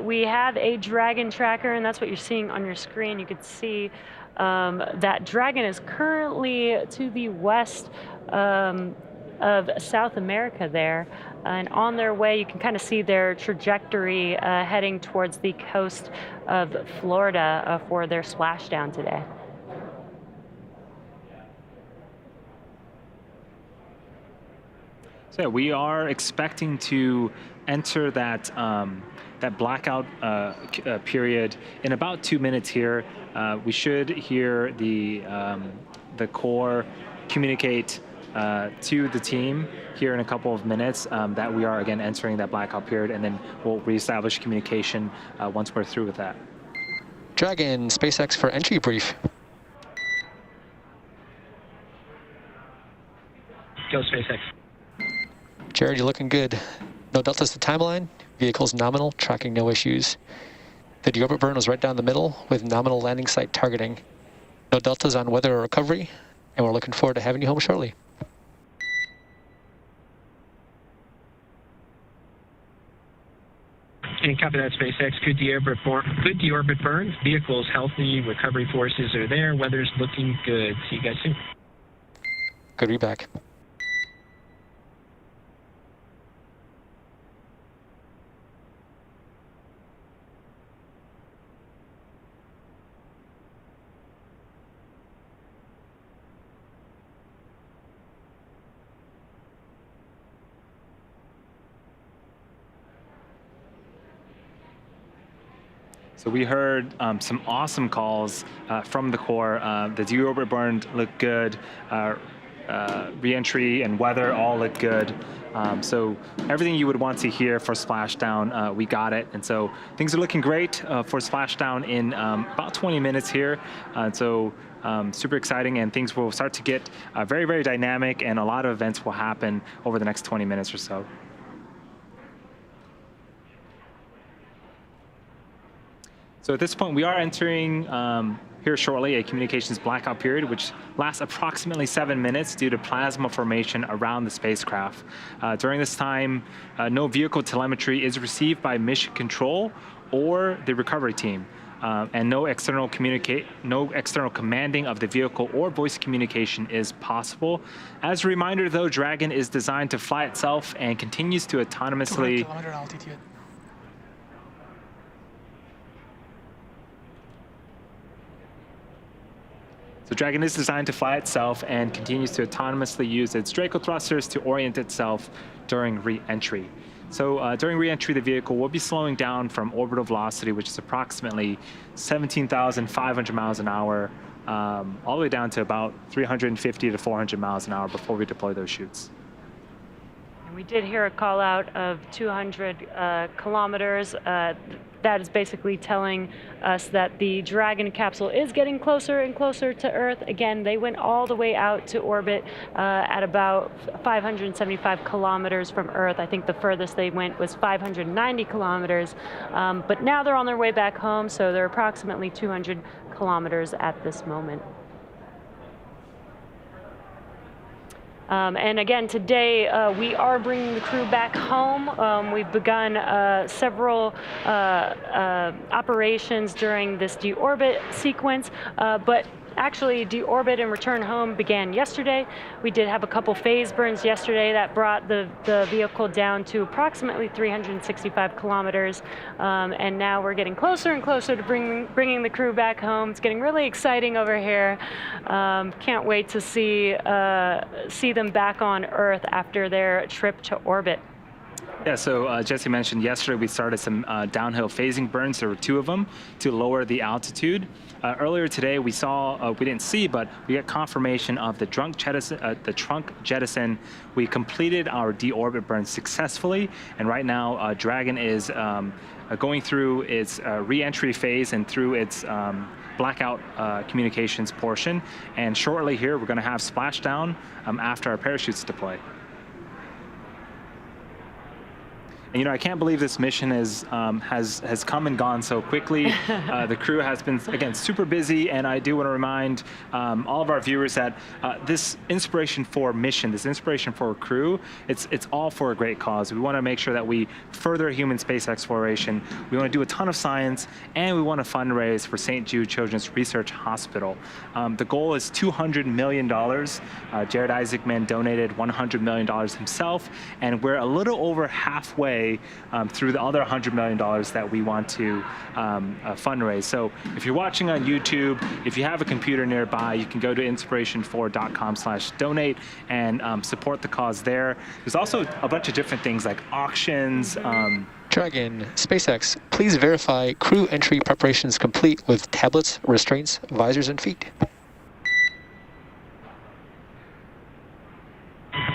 we have a Dragon tracker, and that's what you're seeing on your screen. You can see that Dragon is currently to the west of South America there. And on their way, you can kind of see their trajectory heading towards the coast of Florida for their splashdown today. So yeah, we are expecting to enter that that blackout period in about 2 minutes here. We should hear the core communicate to the team here in a couple of minutes that we are again entering that blackout period, and then we'll reestablish communication once we're through with that. Dragon, SpaceX for entry brief. Go SpaceX. Jared, you're looking good. No deltas to timeline. Vehicle's nominal, tracking no issues. The deorbit burn was right down the middle with nominal landing site targeting. No deltas on weather or recovery, and we're looking forward to having you home shortly. And copy that, SpaceX. Good deorbit burn. Vehicle's healthy. Recovery forces are there. Weather's looking good. See you guys soon. Good to be back. So we heard some awesome calls from the core. The deorbit burn looked good. Re-entry and weather all look good. So everything you would want to hear for Splashdown, we got it. And so things are looking great for Splashdown in about 20 minutes here. Super exciting, and things will start to get very, very dynamic, and a lot of events will happen over the next 20 minutes or so. So at this point, we are entering here shortly a communications blackout period, which lasts approximately 7 minutes due to plasma formation around the spacecraft. During this time, no vehicle telemetry is received by mission control or the recovery team, and no external commanding of the vehicle or voice communication is possible. As a reminder, though, Dragon is designed to fly itself and continues to autonomously. 200 kilometer altitude. So Dragon is designed to fly itself and continues to autonomously use its Draco thrusters to orient itself during re-entry. So during re-entry, the vehicle will be slowing down from orbital velocity, which is approximately 17,500 miles an hour, all the way down to about 350 to 400 miles an hour before we deploy those chutes. We did hear a call out of 200 kilometers. That is basically telling us that the Dragon capsule is getting closer and closer to Earth. Again, they went all the way out to orbit at about 575 kilometers from Earth. I think the furthest they went was 590 kilometers. But now they're on their way back home, so they're approximately 200 kilometers at this moment. And again, today we are bringing the crew back home. We've begun several operations during this deorbit sequence, but actually deorbit and return home began yesterday. We did have a couple phase burns yesterday that brought the vehicle down to approximately 365 kilometers, and now we're getting closer and closer to bringing the crew back home. It's getting really exciting over here. Can't wait to see them back on Earth after their trip to orbit. Yeah, so Jesse mentioned yesterday we started some downhill phasing burns. There were 2 of them to lower the altitude. Earlier today we saw, we didn't see, but we got confirmation of the trunk jettison. We completed our deorbit burn successfully, and right now Dragon is going through its re-entry phase and through its blackout communications portion. And shortly here we're going to have splashdown after our parachutes deploy. And, you know, I can't believe this mission has come and gone so quickly. The crew has been, again, super busy, and I do want to remind all of our viewers that this Inspiration4 mission, this Inspiration4 crew, it's all for a great cause. We want to make sure that we further human space exploration. We want to do a ton of science, and we want to fundraise for St. Jude Children's Research Hospital. The goal is $200 million. Jared Isaacman donated $100 million himself, and we're a little over halfway through the other $100 million that we want to fundraise. So if you're watching on YouTube, if you have a computer nearby, you can go to inspiration4.com/donate and support the cause there. There's also a bunch of different things like auctions. Dragon, SpaceX, please verify crew entry preparations complete with tablets, restraints, visors, and feet.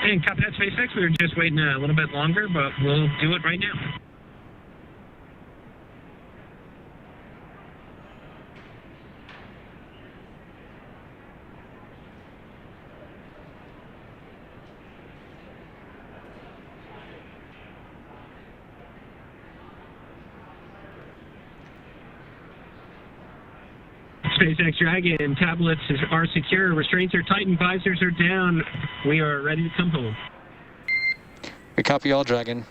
And copy that, SpaceX. We were just waiting a little bit longer, but we'll do it right now. SpaceX Dragon, tablets are secure, restraints are tightened, visors are down. We are ready to come home. We copy all, Dragon.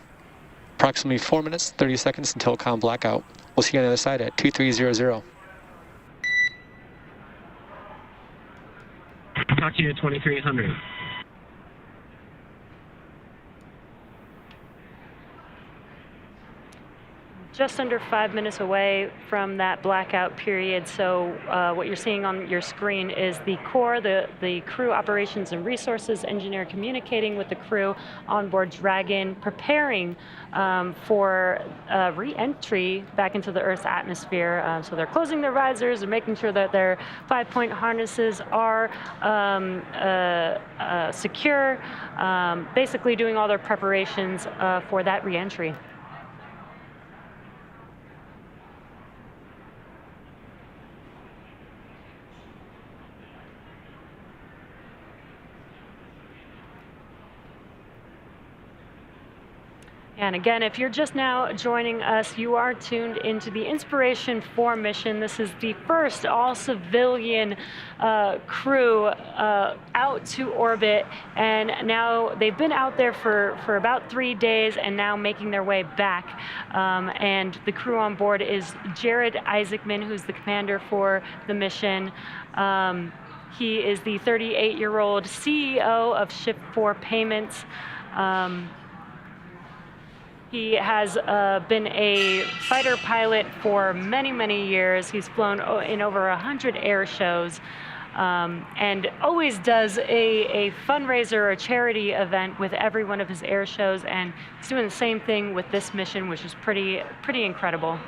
Approximately 4 minutes, 30 seconds until comm blackout. We'll see you on the other side at 2300. Talk to you at 2300. just under 5 minutes away from that blackout period. So what you're seeing on your screen is the core, the crew operations and resources engineer communicating with the crew on board Dragon, preparing for re-entry back into the Earth's atmosphere. So they're closing their visors and making sure that their 5-point harnesses are secure, basically doing all their preparations for that re-entry. And again, if you're just now joining us, you are tuned into the Inspiration4 mission. This is the first all-civilian crew out to orbit, and now they've been out there for about 3 days and now making their way back. And the crew on board is Jared Isaacman, who's the commander for the mission. He is the 38-year-old CEO of Shift4 Payments. He has been a fighter pilot for many, many years. He's flown in over 100 air shows, and always does a fundraiser or a charity event with every one of his air shows, and he's doing the same thing with this mission, which is pretty incredible.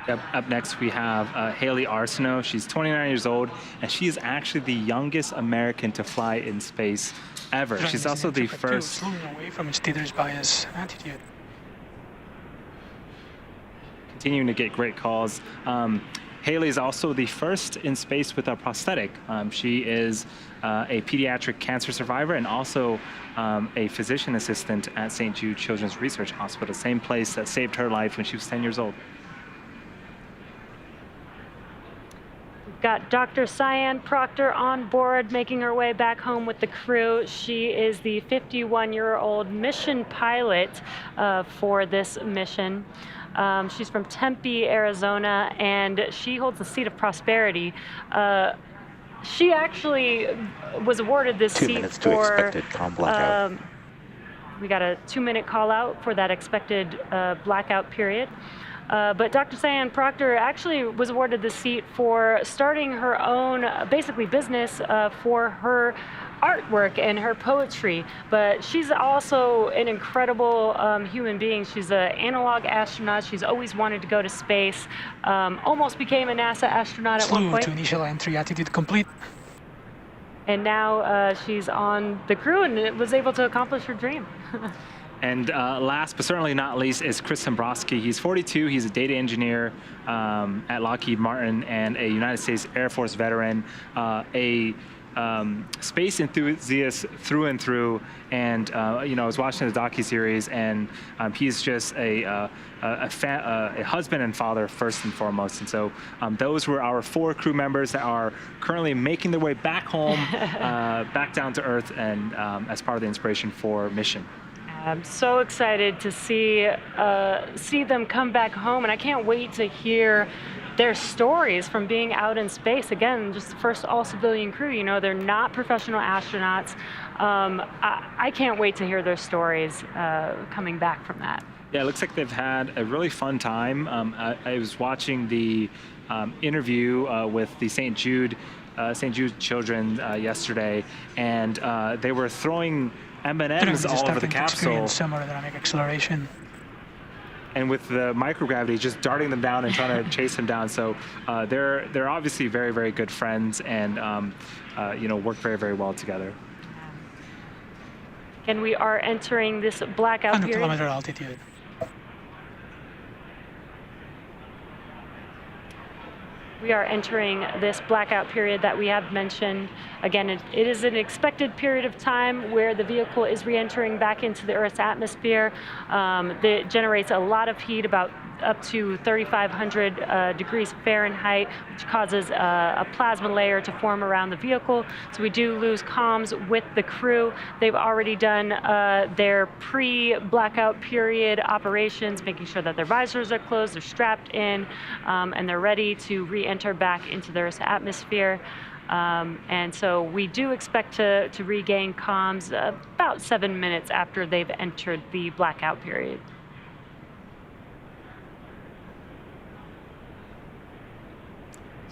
Yep. Up next, we have Haley Arsenault. She's 29 years old, and she is actually the youngest American to fly in space ever. She's also the first. Away from its leader's bias attitude. Continuing to get great calls. Haley is also the first in space with a prosthetic. She is a pediatric cancer survivor and also a physician assistant at St. Jude Children's Research Hospital, same place that saved her life when she was 10 years old. Got Dr. Cyan Proctor on board, making her way back home with the crew. She is the 51-year-old mission pilot for this mission. She's from Tempe, Arizona, and she holds the seat of prosperity. She actually was awarded this seat 2 minutes to expected calm blackout. We got a 2-minute call out for that expected blackout period. But Dr. Cyan Proctor actually was awarded the seat for starting her own, basically, business for her artwork and her poetry. But she's also an incredible human being. She's an analog astronaut. She's always wanted to go to space. Almost became a NASA astronaut at one point. To initial entry attitude complete. And now she's on the crew and was able to accomplish her dream. And last but certainly not least is Chris Dombrowski. He's 42. He's a data engineer at Lockheed Martin and a United States Air Force veteran, a space enthusiast through and through. And you know, I was watching the docuseries, and he's just a husband and father first and foremost. And so those were our 4 crew members that are currently making their way back home, back down to Earth, and as part of the Inspiration4 mission. I'm so excited to see them come back home, and I can't wait to hear their stories from being out in space. Again, just the first all-civilian crew. You know, they're not professional astronauts. I can't wait to hear their stories coming back from that. Yeah, it looks like they've had a really fun time. I was watching the interview with the St. Jude children yesterday, and they were throwing M&Ms all over the capsule. Thermodynamic acceleration. And with the microgravity just darting them down and trying to chase them down. So they're obviously very, very good friends, and you know, work very, very well together. And we are entering this blackout 100 period. kilometer altitude. We are entering this blackout period that we have mentioned. Again, it is an expected period of time where the vehicle is re-entering back into the Earth's atmosphere. That generates a lot of heat, about up to 3,500 degrees Fahrenheit, which causes a plasma layer to form around the vehicle. So we do lose comms with the crew. They've already done their pre-blackout period operations, making sure that their visors are closed, they're strapped in, and they're ready to re-enter back into the Earth's atmosphere. And so we do expect to regain comms about 7 minutes after they've entered the blackout period.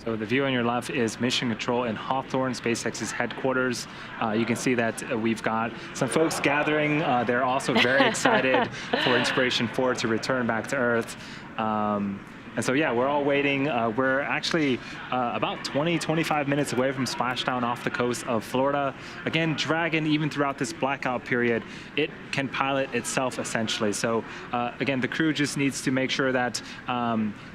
So the view on your left is Mission Control in Hawthorne, SpaceX's headquarters. You can see that we've got some folks gathering. They're also very excited for Inspiration4 to return back to Earth. And so, yeah, we're all waiting. We're actually about 25 minutes away from Splashdown off the coast of Florida. Again, Dragon, even throughout this blackout period, it can pilot itself essentially. So, again, the crew just needs to make sure that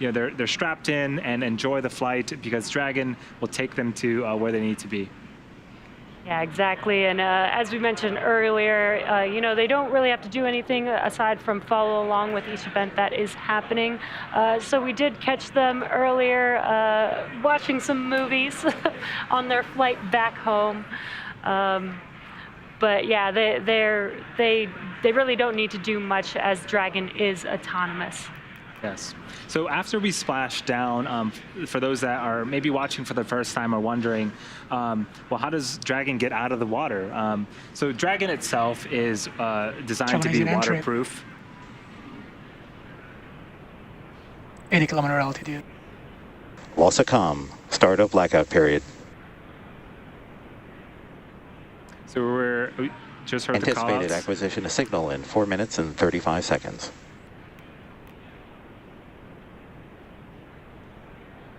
they're strapped in and enjoy the flight, because Dragon will take them to where they need to be. Yeah, exactly. And as we mentioned earlier, they don't really have to do anything aside from follow along with each event that is happening. So we did catch them earlier watching some movies on their flight back home. But yeah, they really don't need to do much, as Dragon is autonomous. Yes. So after we splash down, for those that are maybe watching for the first time or wondering, well, how does Dragon get out of the water? So Dragon itself is designed to be waterproof. 80 kilometer altitude. Lossacom, start of blackout period. So we just heard the call. Anticipated acquisition of signal in 4 minutes and 35 seconds.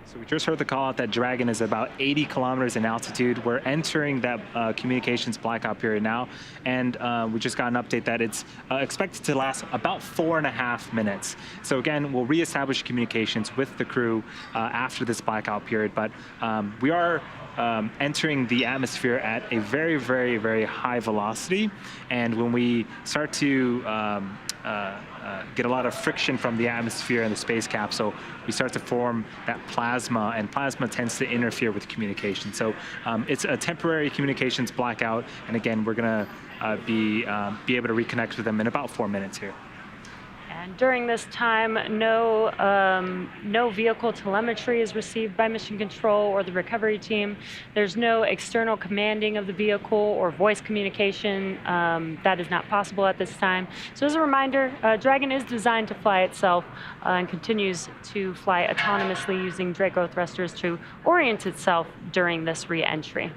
So we just heard the call out that Dragon is about 80 kilometers in altitude. We're entering that communications blackout period now, and we just got an update that it's expected to last about 4.5 minutes. So again, we'll reestablish communications with the crew after this blackout period, but we are entering the atmosphere at a very, very, very high velocity, and when we start to get a lot of friction from the atmosphere and the space capsule, we start to form that plasma, and plasma tends to interfere with communication. So it's a temporary communications blackout, and again, we're going to be able to reconnect with them in about 4 minutes here. And during this time, no vehicle telemetry is received by Mission Control or the recovery team. There's no external commanding of the vehicle or voice communication. That is not possible at this time. So as a reminder, Dragon is designed to fly itself and continues to fly autonomously using Draco thrusters to orient itself during this re-entry.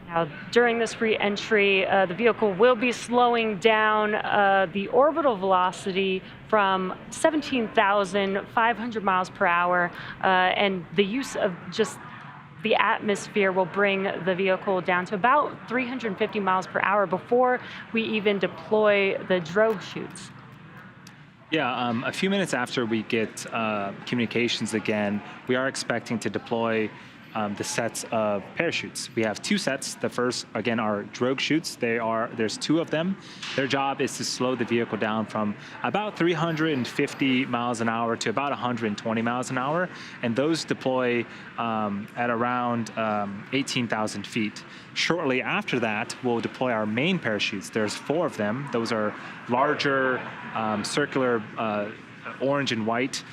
Now, during this re-entry, the vehicle will be slowing down the orbital velocity from 17,500 miles per hour, and the use of just the atmosphere will bring the vehicle down to about 350 miles per hour before we even deploy the drogue chutes. Yeah, a few minutes after we get communications again, we are expecting to deploy the sets of parachutes. We have 2 sets. The first, again, are drogue chutes. There's 2 of them. Their job is to slow the vehicle down from about 350 miles an hour to about 120 miles an hour, and those deploy at around 18,000 feet. Shortly after that, we'll deploy our main parachutes. There's 4 of them. Those are larger, circular, orange and white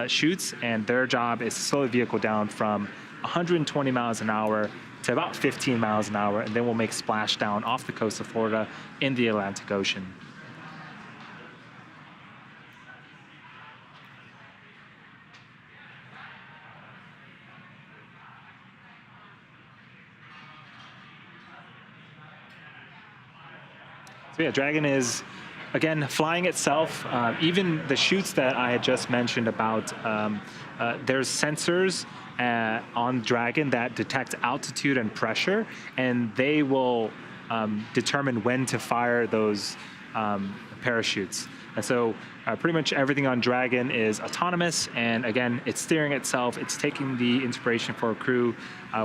chutes, and their job is to slow the vehicle down from 120 miles an hour to about 15 miles an hour, and then we'll make splashdown off the coast of Florida in the Atlantic Ocean. So yeah, Dragon is, again, flying itself. Even the chutes that I had just mentioned about, there's sensors on Dragon that detect altitude and pressure, and they will determine when to fire those parachutes. And so pretty much everything on Dragon is autonomous, and again, it's steering itself. It's taking the Inspiration4 crew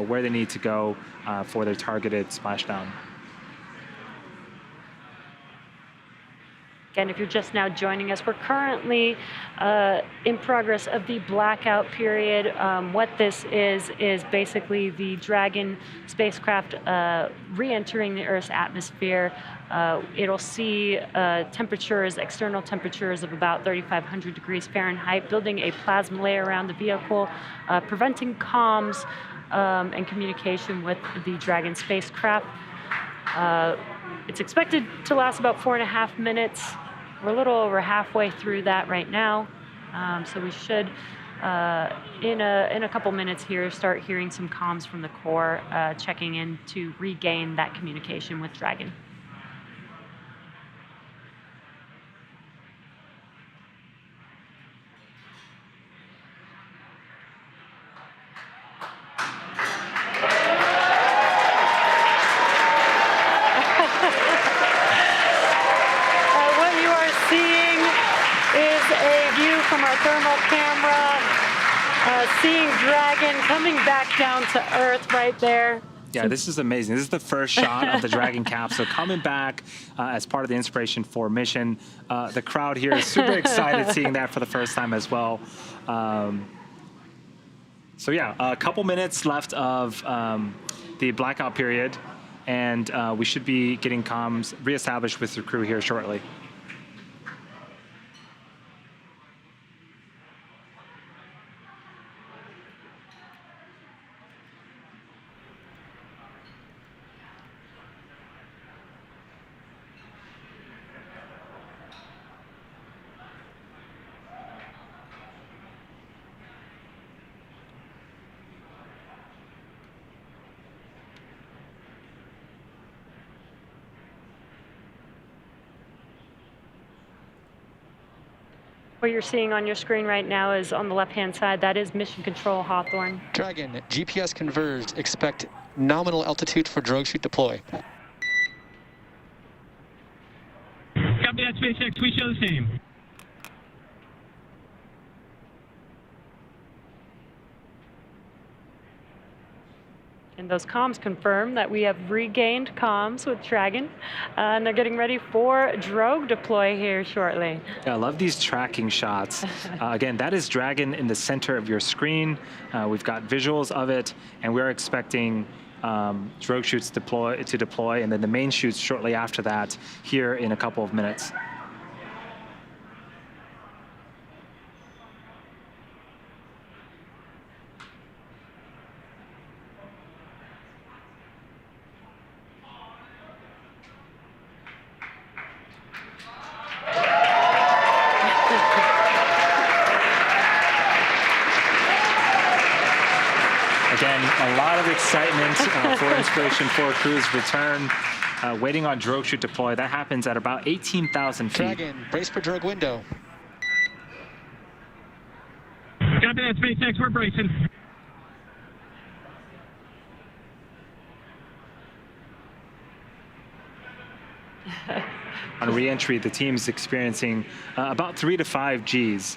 where they need to go for their targeted splashdown. Again, if you're just now joining us, we're currently in progress of the blackout period. What this is basically the Dragon spacecraft re-entering the Earth's atmosphere. It'll see temperatures, external temperatures of about 3,500 degrees Fahrenheit, building a plasma layer around the vehicle, preventing comms and communication with the Dragon spacecraft. It's expected to last about 4.5 minutes. We're a little over halfway through that right now. So we should, in a couple minutes here, start hearing some comms from the core, checking in to regain that communication with Dragon. From our thermal camera, seeing Dragon coming back down to Earth right there. Yeah, this is amazing. This is the first shot of the Dragon capsule coming back as part of the Inspiration4 mission. The crowd here is super excited seeing that for the first time as well. So yeah, a couple minutes left of the blackout period, and we should be getting comms reestablished with the crew here shortly. What you're seeing on your screen right now is on the left-hand side. That is Mission Control Hawthorne. Dragon, GPS converged. Expect nominal altitude for drogue chute deploy. Copy that, SpaceX. We show the same. And those comms confirm that we have regained comms with Dragon, and they're getting ready for drogue deploy here shortly. Yeah, I love these tracking shots. Again, that is Dragon in the center of your screen. We've got visuals of it, and we're expecting drogue chutes to deploy, and then the main chutes shortly after that here in a couple of minutes. Again, a lot of excitement for Inspiration4 crew's return, waiting on drogue chute deploy. That happens at about 18,000 feet. Dragon, brace for drogue window. Copy that, SpaceX. We're bracing. On re-entry, the team is experiencing about 3 to 5 Gs.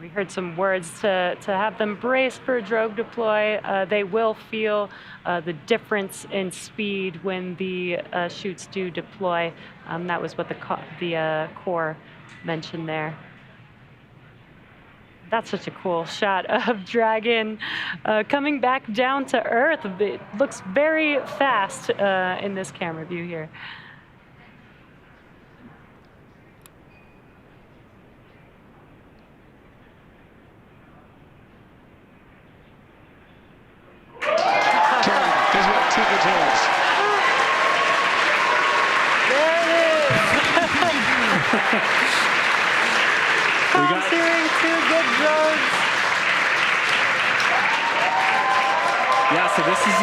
We heard some words to have them brace for drogue deploy. They will feel the difference in speed when the chutes do deploy. That was what the core mentioned there. That's such a cool shot of Dragon coming back down to Earth. It looks very fast in this camera view here. Steering 2 good drogues. Yeah, so this is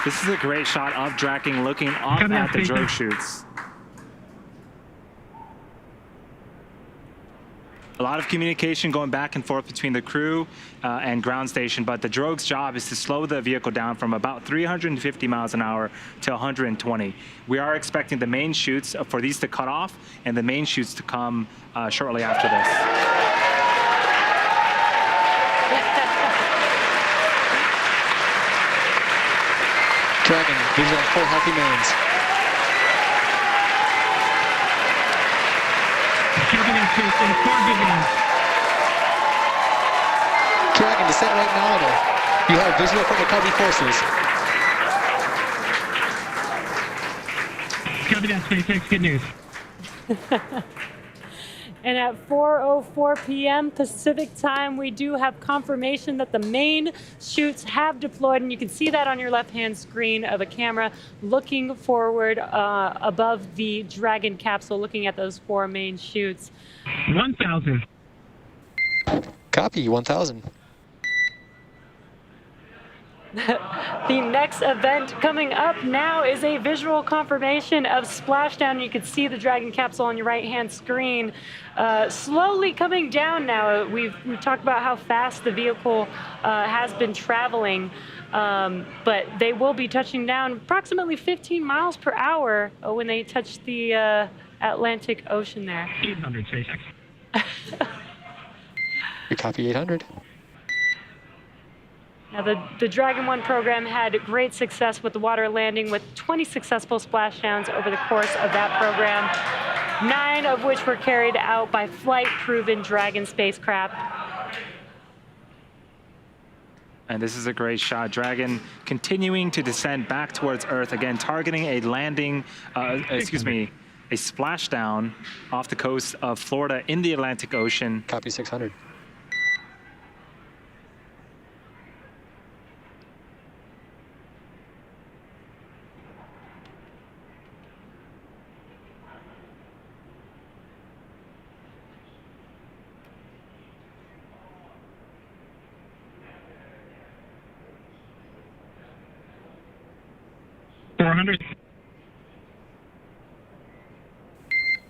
this is a great shot of Dragon looking up at the drogue chutes. A lot of communication going back and forth between the crew and ground station, but the drogue's job is to slow the vehicle down from about 350 miles an hour to 120. We are expecting the main chutes for these to cut off and the main chutes to come shortly after this. Dragon, these are 4 healthy mains. Dragon, descend right nominal. You have visual from the Cubby forces. Copy that, SpaceX. Good news. And at 4:04 p.m. Pacific time, we do have confirmation that the main chutes have deployed, and you can see that on your left-hand screen of a camera looking forward above the Dragon capsule, looking at those 4 main chutes. 1,000. Copy, 1,000. The next event coming up now is a visual confirmation of Splashdown. You can see the Dragon capsule on your right-hand screen slowly coming down now. We've talked about how fast the vehicle has been traveling, but they will be touching down approximately 15 miles per hour when they touch the Atlantic Ocean there. 800 SpaceX. We copy 800. Now, the Dragon 1 program had great success with the water landing, with 20 successful splashdowns over the course of that program, 9 of which were carried out by flight-proven Dragon spacecraft. And this is a great shot. Dragon continuing to descend back towards Earth, again targeting a landing, a splashdown off the coast of Florida in the Atlantic Ocean. Copy 600.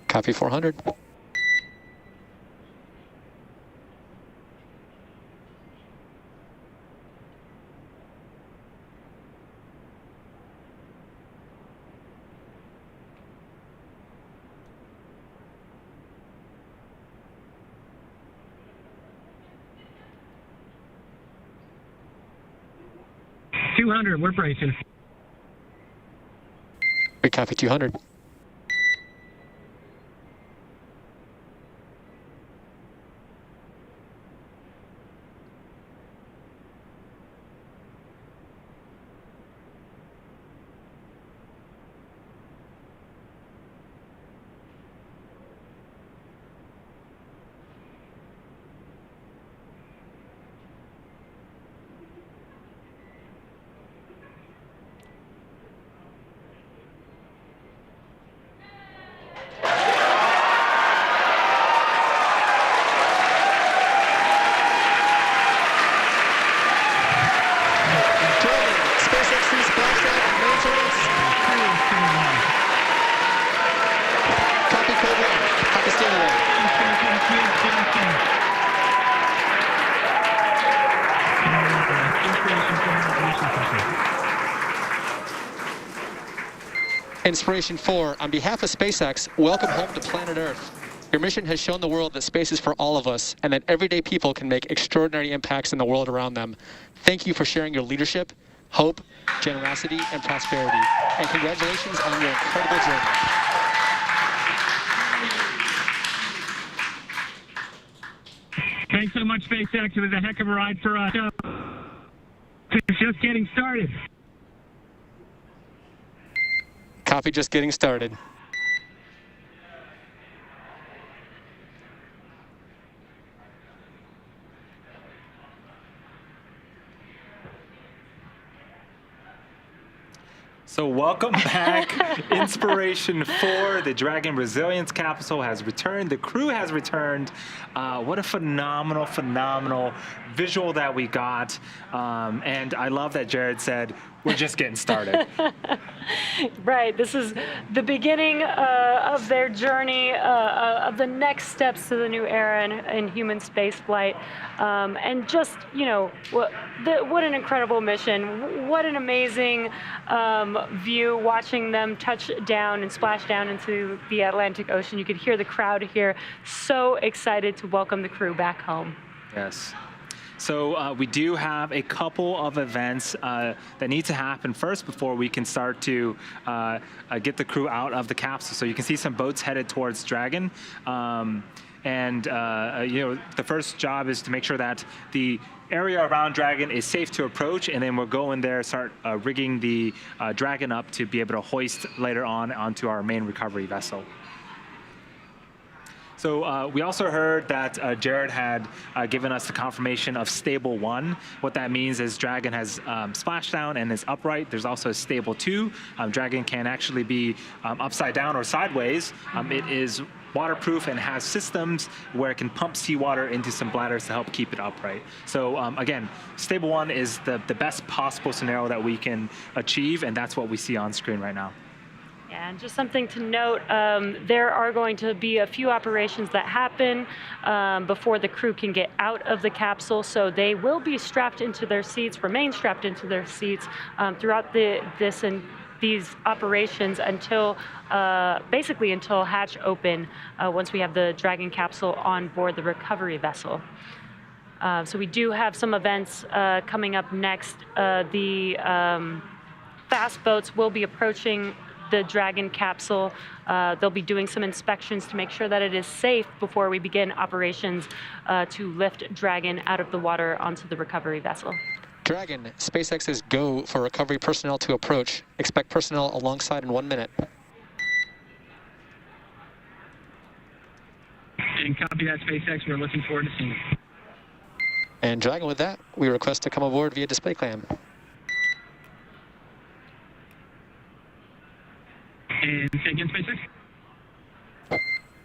Copy 400. We're bracing. We copy 200. Inspiration4, on behalf of SpaceX, welcome home to planet Earth. Your mission has shown the world that space is for all of us and that everyday people can make extraordinary impacts in the world around them. Thank you for sharing your leadership, hope, generosity, and prosperity. And congratulations on your incredible journey. Thanks so much, SpaceX. It was a heck of a ride for us. It's just getting started. Copy, just getting started. So welcome back, Inspiration4. The Dragon Resilience capsule has returned. The crew has returned. What a phenomenal, phenomenal visual that we got. And I love that Jared said, we're just getting started. Right. This is the beginning of their journey, of the next steps to the new era in human spaceflight. And just, you know, what an incredible mission. What an amazing view watching them touch down and splash down into the Atlantic Ocean. You could hear the crowd here so excited to welcome the crew back home. Yes. So we do have a couple of events that need to happen first before we can start to get the crew out of the capsule. So you can see some boats headed towards Dragon. And you know, the first job is to make sure that the area around Dragon is safe to approach, and then we'll go in there, start rigging the Dragon up to be able to hoist later on onto our main recovery vessel. So we also heard that Jared had given us the confirmation of stable 1. What that means is Dragon has splashdown and is upright. There's also stable 2. Dragon can actually be upside down or sideways. It is waterproof and has systems where it can pump seawater into some bladders to help keep it upright. So again, stable 1 is the best possible scenario that we can achieve, and that's what we see on screen right now. And just something to note, there are going to be a few operations that happen before the crew can get out of the capsule, so they will be strapped into their seats, remain strapped into their seats throughout these operations until, basically until hatch open, once we have the Dragon capsule on board the recovery vessel. So we do have some events coming up next. The fast boats will be approaching the Dragon capsule. They'll be doing some inspections to make sure that it is safe before we begin operations to lift Dragon out of the water onto the recovery vessel. Dragon, SpaceX is go for recovery personnel to approach. Expect personnel alongside in 1 minute. And copy that, SpaceX. We're looking forward to seeing you. And Dragon, with that, we request to come aboard via display cam. And say again, SpaceX.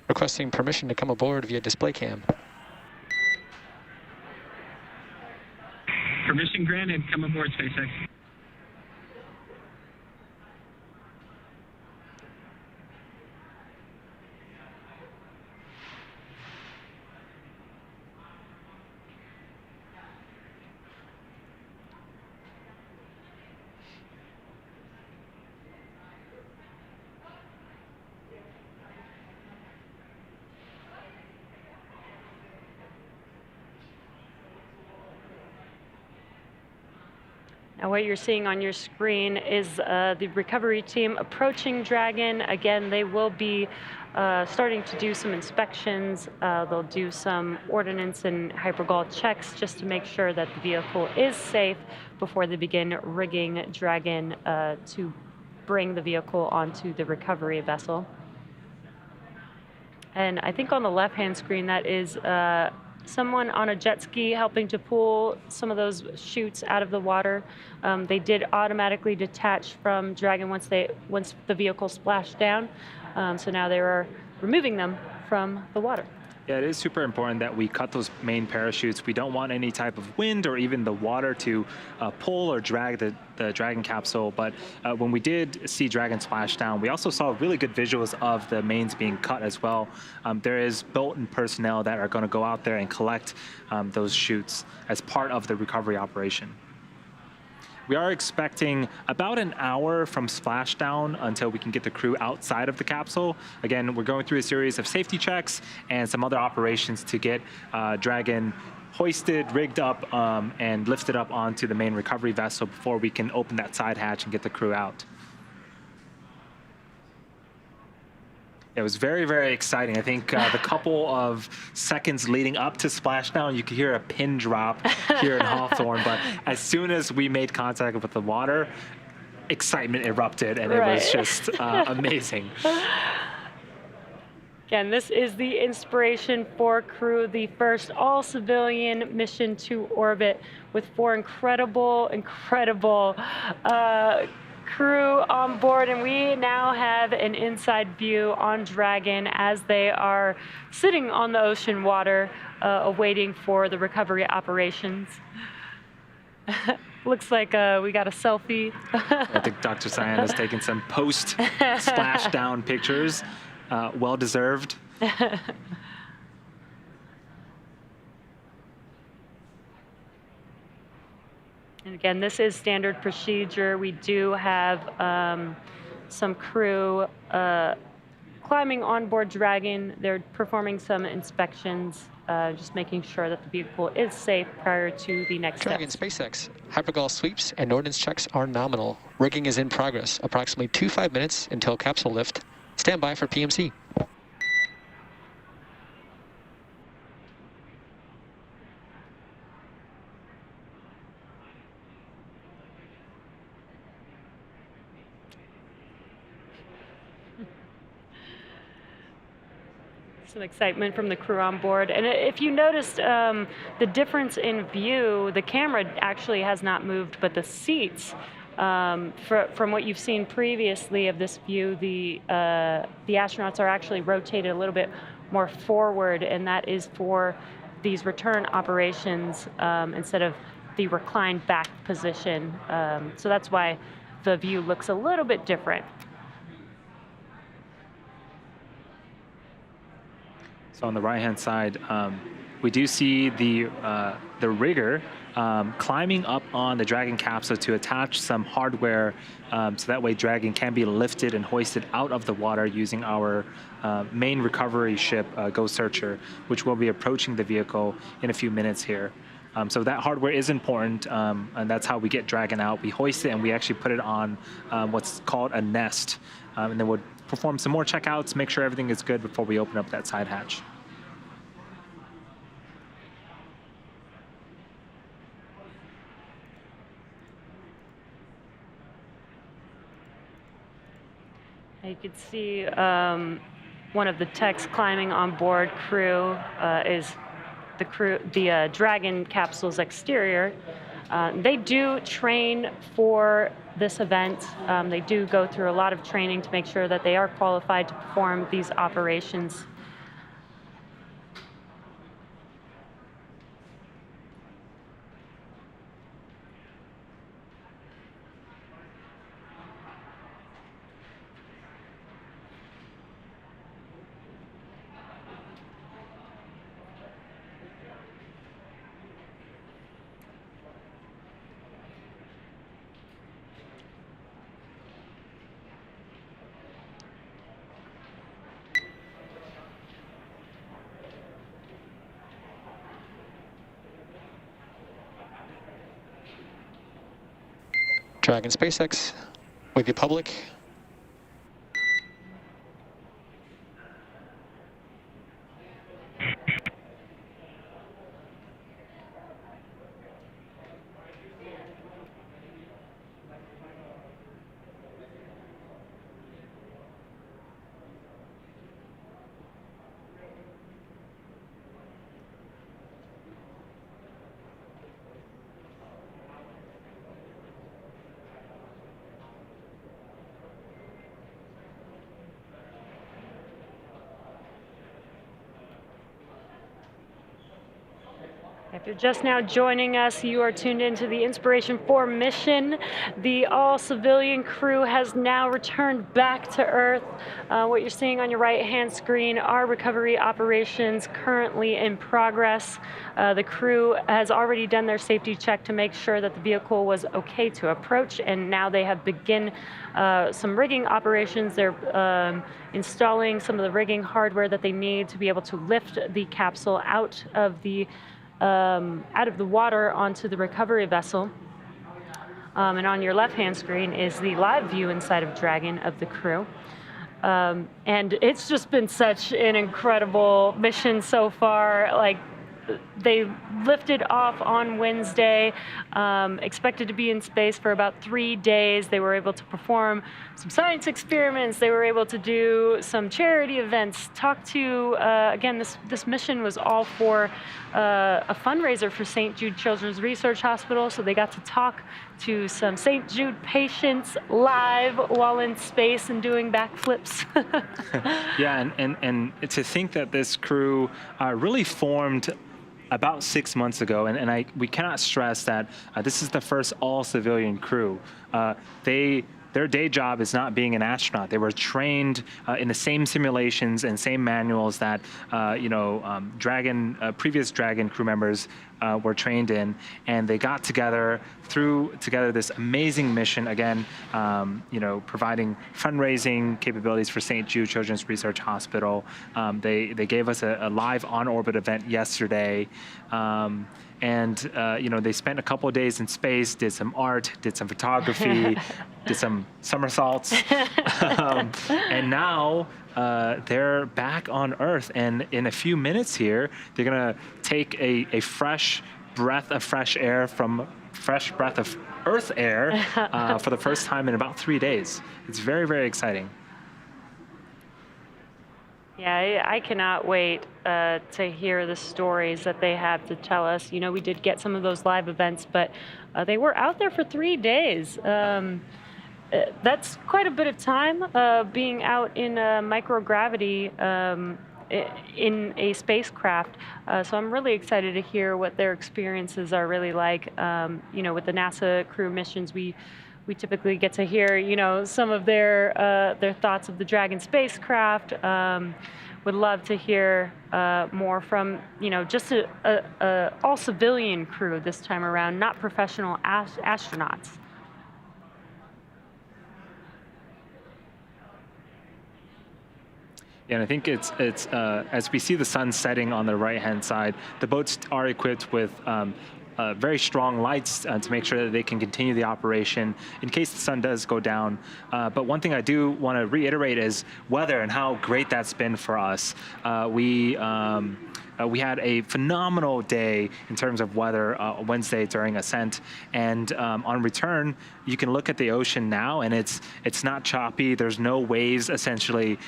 Requesting permission to come aboard via display cam. Permission granted. Come aboard, SpaceX. Now what you're seeing on your screen is the recovery team approaching Dragon. Again, they will be starting to do some inspections. They'll do some ordnance and hypergol checks just to make sure that the vehicle is safe before they begin rigging Dragon to bring the vehicle onto the recovery vessel. And I think on the left-hand screen, that is someone on a jet ski helping to pull some of those chutes out of the water. They did automatically detach from Dragon once the vehicle splashed down. So now they are removing them from the water. Yeah, it is super important that we cut those main parachutes. We don't want any type of wind or even the water to pull or drag the Dragon capsule. But when we did see Dragon splash down, we also saw really good visuals of the mains being cut as well. There is boat and personnel that are going to go out there and collect those chutes as part of the recovery operation. We are expecting about an hour from splashdown until we can get the crew outside of the capsule. Again, we're going through a series of safety checks and some other operations to get Dragon hoisted, rigged up, and lifted up onto the main recovery vessel before we can open that side hatch and get the crew out. It was very, very exciting. I think the couple of seconds leading up to splashdown, you could hear a pin drop here in Hawthorne. But as soon as we made contact with the water, excitement erupted, and it was just amazing. Again, this is the Inspiration4 crew, the first all-civilian mission to orbit with 4 incredible crew on board, and we now have an inside view on Dragon as they are sitting on the ocean water awaiting for the recovery operations. Looks like we got a selfie. I think Dr. Cyan is taking some post-splashdown pictures. Well deserved. And again, this is standard procedure. We do have some crew climbing on board Dragon. They're performing some inspections, just making sure that the vehicle is safe prior to the next Dragon step. SpaceX, hypergol sweeps and ordnance checks are nominal. Rigging is in progress. Approximately 5 minutes until capsule lift. Stand by for PMC. Some excitement from the crew on board. And if you noticed the difference in view, the camera actually has not moved, but the seats, from what you've seen previously of this view, the astronauts are actually rotated a little bit more forward, and that is for these return operations instead of the reclined back position. So that's why the view looks a little bit different. So on the right-hand side, we do see the rigger climbing up on the Dragon capsule to attach some hardware, so that way Dragon can be lifted and hoisted out of the water using our main recovery ship, Ghost Searcher, which will be approaching the vehicle in a few minutes here. So that hardware is important, and that's how we get Dragon out. We hoist it and we actually put it on what's called a nest, and then we'll perform some more checkouts, make sure everything is good before we open up that side hatch. You can see one of the techs climbing on board. Crew is the Dragon capsule's exterior. They do train for this event. They do go through a lot of training to make sure that they are qualified to perform these operations. Dragon SpaceX with the public. If you're just now joining us, you are tuned into the Inspiration4 mission. The all-civilian crew has now returned back to Earth. What you're seeing on your right-hand screen are recovery operations currently in progress. The crew has already done their safety check to make sure that the vehicle was okay to approach, and now they have begun some rigging operations. They're installing some of the rigging hardware that they need to be able to lift the capsule out of the water onto the recovery vessel. And on your left-hand screen is the live view inside of Dragon of the crew. And it's just been such an incredible mission so far. Like, they lifted off on Wednesday, expected to be in space for about 3 days. They were able to perform some science experiments. They were able to do some charity events, talk to, again, this mission was all for a fundraiser for St. Jude Children's Research Hospital. So they got to talk to some St. Jude patients live while in space and doing backflips. Yeah, and to think that this crew really formed about 6 months ago, and we cannot stress that this is the first all-civilian crew. Their day job is not being an astronaut. They were trained in the same simulations and same manuals that previous Dragon crew members were trained in, and they got together, threw together this amazing mission. Again, providing fundraising capabilities for St. Jude Children's Research Hospital. They gave us a live on-orbit event yesterday. And they spent a couple of days in space, did some art, did some photography, did some somersaults, and now they're back on Earth. And in a few minutes here, they're gonna take a fresh breath of fresh air from fresh breath of Earth air for the first time in about 3 days. It's very, very exciting. Yeah, I cannot wait to hear the stories that they have to tell us. You know, we did get some of those live events, but they were out there for 3 days. That's quite a bit of time being out in microgravity in a spacecraft. So I'm really excited to hear what their experiences are really like. You know, with the NASA crew missions, we typically get to hear, you know, some of their thoughts of the Dragon spacecraft. Would love to hear more from, you know, just a all civilian crew this time around, not professional astronauts. Yeah, and I think it's as we see the sun setting on the right-hand side, the boats are equipped with very strong lights to make sure that they can continue the operation in case the sun does go down. But one thing I do want to reiterate is weather and how great that's been for us. We had a phenomenal day in terms of weather Wednesday during ascent, and on return, you can look at the ocean now, and it's not choppy. There's no waves essentially.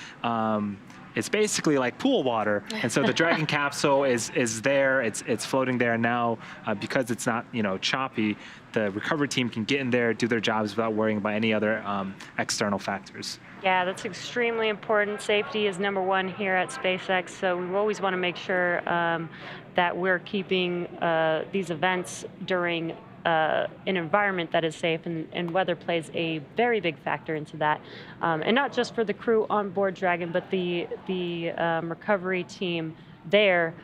It's basically like pool water, and so the Dragon capsule is there. It's floating there now because it's not, you know, choppy. The recovery team can get in there, do their jobs without worrying about any other external factors. Yeah, that's extremely important. Safety is number one here at SpaceX, so we always want to make sure that we're keeping these events during an environment that is safe, and weather plays a very big factor into that. And not just for the crew on board Dragon, but the recovery team there,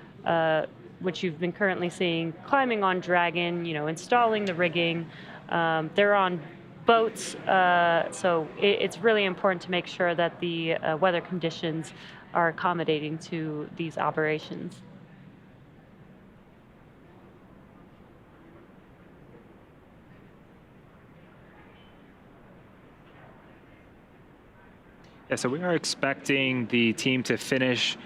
which you've been currently seeing climbing on Dragon, you know, installing the rigging. They're on boats, so it's really important to make sure that the weather conditions are accommodating to these operations. Yeah, so we are expecting the team to finish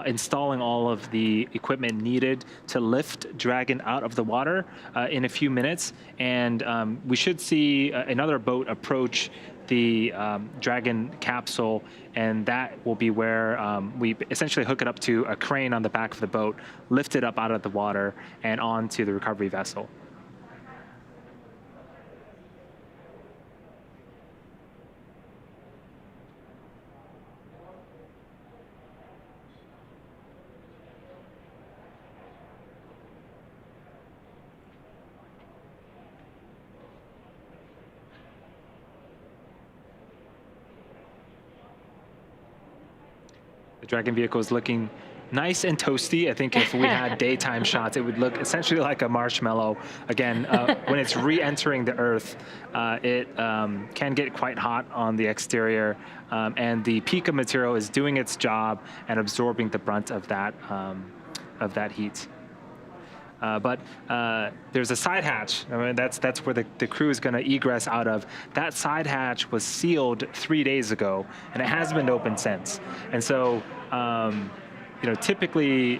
installing all of the equipment needed to lift Dragon out of the water in a few minutes. And we should see another boat approach the Dragon capsule, and that will be where we essentially hook it up to a crane on the back of the boat, lift it up out of the water and onto the recovery vessel. The Dragon vehicle is looking nice and toasty. I think if we had daytime shots, it would look essentially like a marshmallow. Again, when it's re-entering the Earth, it can get quite hot on the exterior, and the Pika material is doing its job and absorbing the brunt of that heat. But there's a side hatch. I mean, that's where the crew is going to egress out of. That side hatch was sealed 3 days ago, and it hasn't been opened since. And so, you know, typically,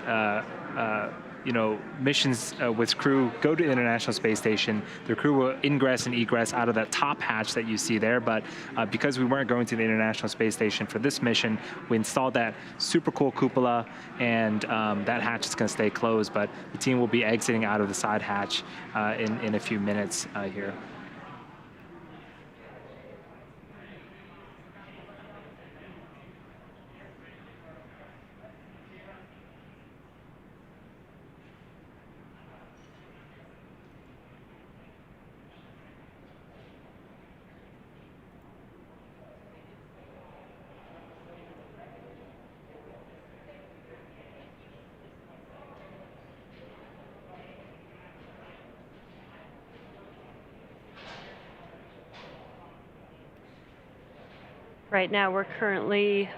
you know, missions with crew go to the International Space Station. The crew will ingress and egress out of that top hatch that you see there. But because we weren't going to the International Space Station for this mission, we installed that super cool cupola, and that hatch is going to stay closed. But the team will be exiting out of the side hatch in a few minutes here. Right now, we're currently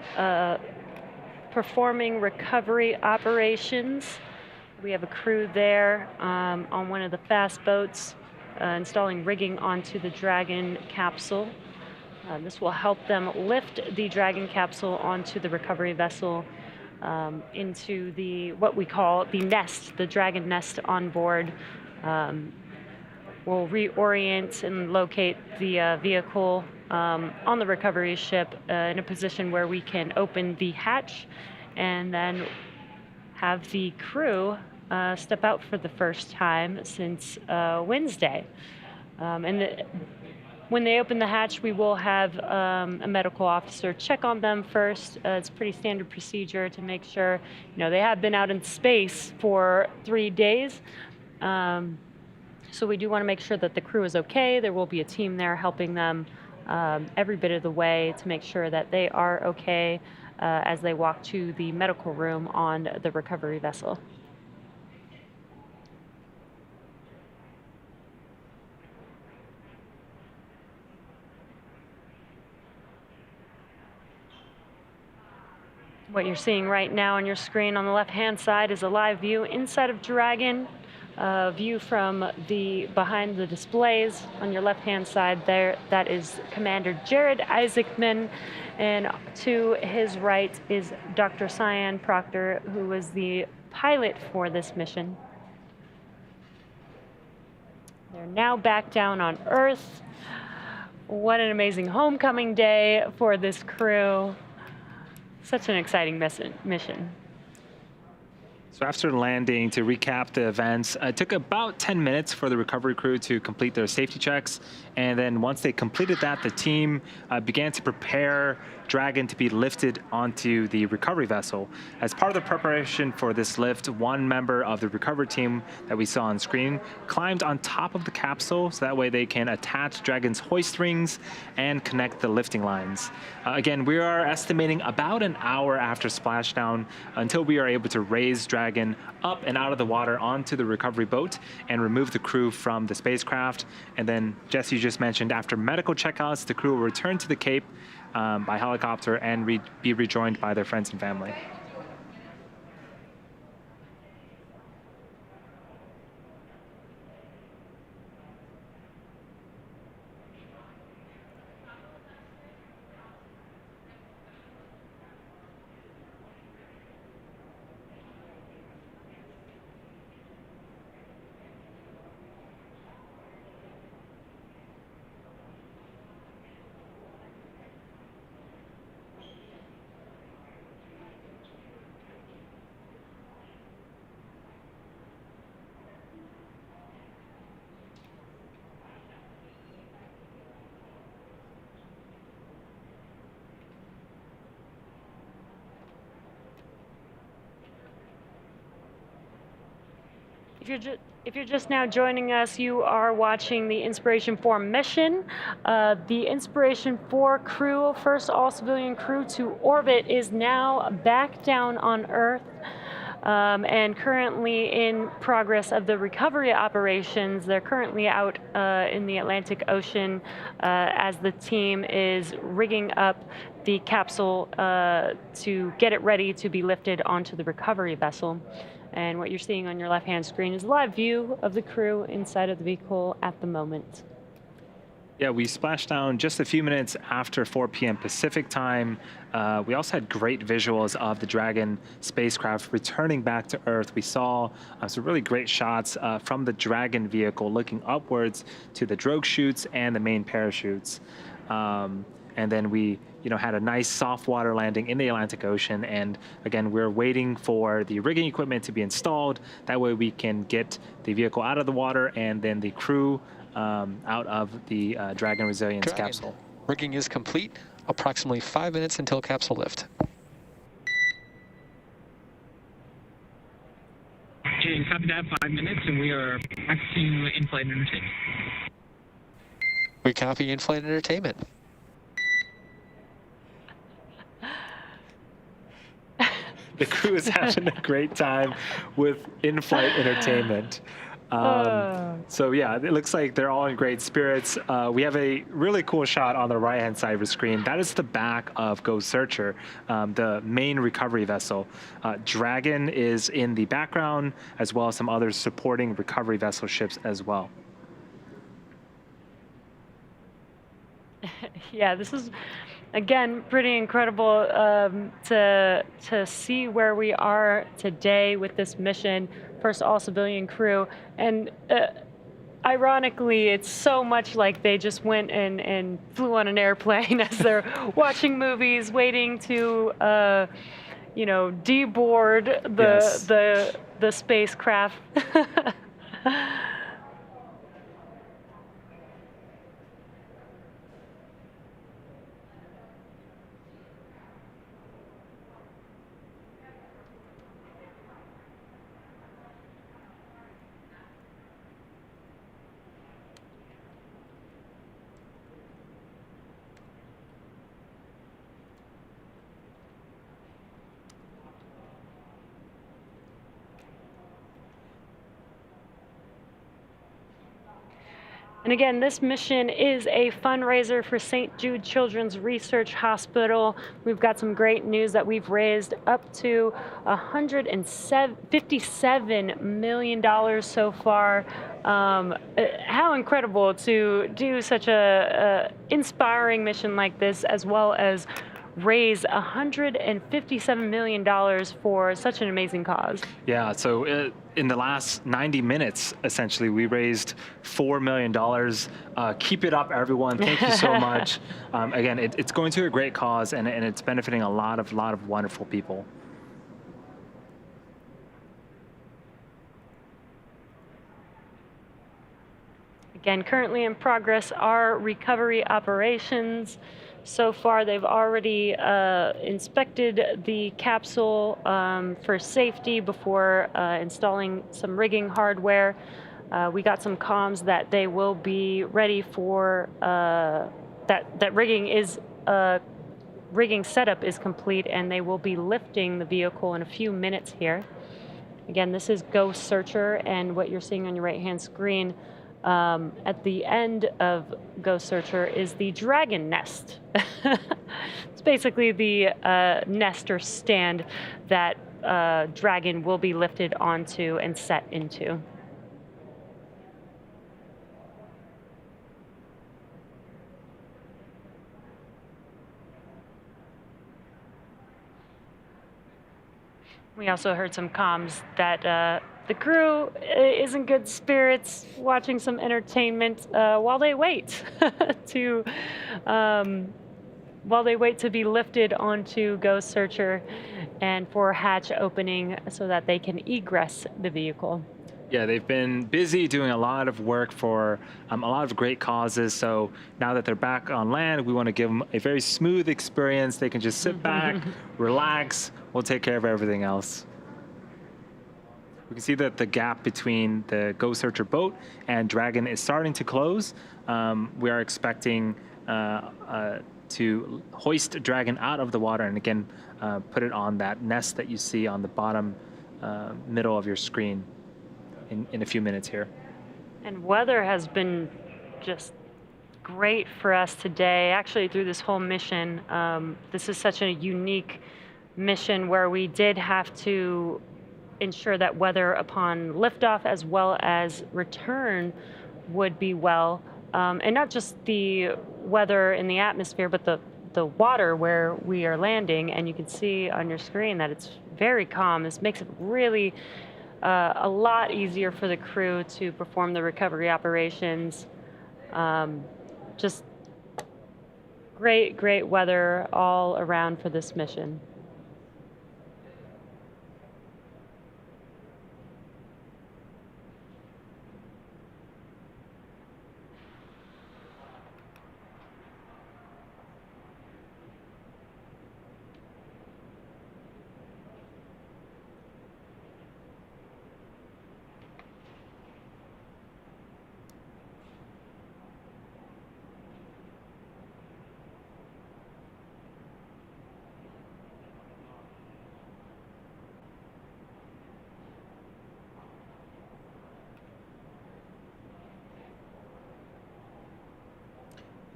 performing recovery operations. We have a crew there on one of the fast boats installing rigging onto the Dragon capsule. This will help them lift the Dragon capsule onto the recovery vessel into what we call the nest, the Dragon nest on board. We'll reorient and locate the vehicle on the recovery ship in a position where we can open the hatch and then have the crew step out for the first time since Wednesday. When they open the hatch, we will have a medical officer check on them first. It's pretty standard procedure to make sure, they have been out in space for 3 days. So we do want to make sure that the crew is okay. There will be a team there helping them every bit of the way to make sure that they are okay as they walk to the medical room on the recovery vessel. What you're seeing right now on your screen on the left-hand side is a live view inside of Dragon, view from behind the displays. On your left-hand side there, that is Commander Jared Isaacman, and to his right is Dr. Cyan Proctor, who was the pilot for this mission. They're now back down on Earth. What an amazing homecoming day for this crew. Such an exciting mission. So after landing, to recap the events, it took about 10 minutes for the recovery crew to complete their safety checks. And then once they completed that, the team began to prepare Dragon to be lifted onto the recovery vessel. As part of the preparation for this lift, one member of the recovery team that we saw on screen climbed on top of the capsule, so that way they can attach Dragon's hoist rings and connect the lifting lines. Again, we are estimating about an hour after splashdown until we are able to raise Dragon up and out of the water onto the recovery boat and remove the crew from the spacecraft. And then, Jess, you just mentioned, after medical checkouts, the crew will return to the Cape by helicopter and be rejoined by their friends and family. If you're just now joining us, you are watching the Inspiration4 mission. The Inspiration4 crew, first all-civilian crew to orbit, is now back down on Earth and currently in progress of the recovery operations. They're currently out in the Atlantic Ocean as the team is rigging up the capsule to get it ready to be lifted onto the recovery vessel. And what you're seeing on your left-hand screen is a live view of the crew inside of the vehicle at the moment. Yeah, we splashed down just a few minutes after 4 p.m. Pacific time. We also had great visuals of the Dragon spacecraft returning back to Earth. We saw some really great shots from the Dragon vehicle looking upwards to the drogue chutes and the main parachutes. And then we had a nice soft water landing in the Atlantic Ocean. And again, we're waiting for the rigging equipment to be installed. That way we can get the vehicle out of the water and then the crew out of the Dragon Resilience capsule. Rigging is complete. Approximately 5 minutes until capsule lift. Okay, copy that, 5 minutes, and we are back to in-flight entertainment. We copy in-flight entertainment. The crew is having a great time with in-flight entertainment. So yeah, it looks like they're all in great spirits. We have a really cool shot on the right-hand side of the screen. That is the back of Ghost Searcher, the main recovery vessel. Dragon is in the background, as well as some other supporting recovery vessel ships as well. Yeah, this is, again, pretty incredible to see where we are today with this mission, first all-civilian crew. And ironically, it's so much like they just went and flew on an airplane as they're watching movies, waiting to you know, deboard Yes. the spacecraft. And again, this mission is a fundraiser for St. Jude Children's Research Hospital. We've got some great news that we've raised up to $157 million so far. How incredible to do such a inspiring mission like this, as well as raise $157 million for such an amazing cause. Yeah, so in the last 90 minutes, essentially, we raised $4 million. Keep it up, everyone. Thank you so much. Again, it's going to a great cause, and it's benefiting a lot of wonderful people. Again, currently in progress are recovery operations. So far, they've already inspected the capsule for safety before installing some rigging hardware. We got some comms that they will be ready for, that rigging setup is complete, and they will be lifting the vehicle in a few minutes here. Again, this is Ghost Searcher, and what you're seeing on your right-hand screen at the end of Ghost Searcher is the Dragon nest. It's basically the nest or stand that Dragon will be lifted onto and set into. We also heard some comms that the crew is in good spirits, watching some entertainment while they wait to be lifted onto Ghost Searcher and for hatch opening so that they can egress the vehicle. Yeah, they've been busy doing a lot of work for a lot of great causes. So now that they're back on land, we want to give them a very smooth experience. They can just sit back, relax. We'll take care of everything else. We can see that the gap between the Ghost Searcher boat and Dragon is starting to close. We are expecting to hoist Dragon out of the water and again put it on that nest that you see on the bottom middle of your screen in a few minutes here. And weather has been just great for us today, actually through this whole mission. This is such a unique mission where we did have to ensure that weather upon liftoff as well as return would be well. And not just the weather in the atmosphere, but the water where we are landing. And you can see on your screen that it's very calm. This makes it really a lot easier for the crew to perform the recovery operations. Just great weather all around for this mission.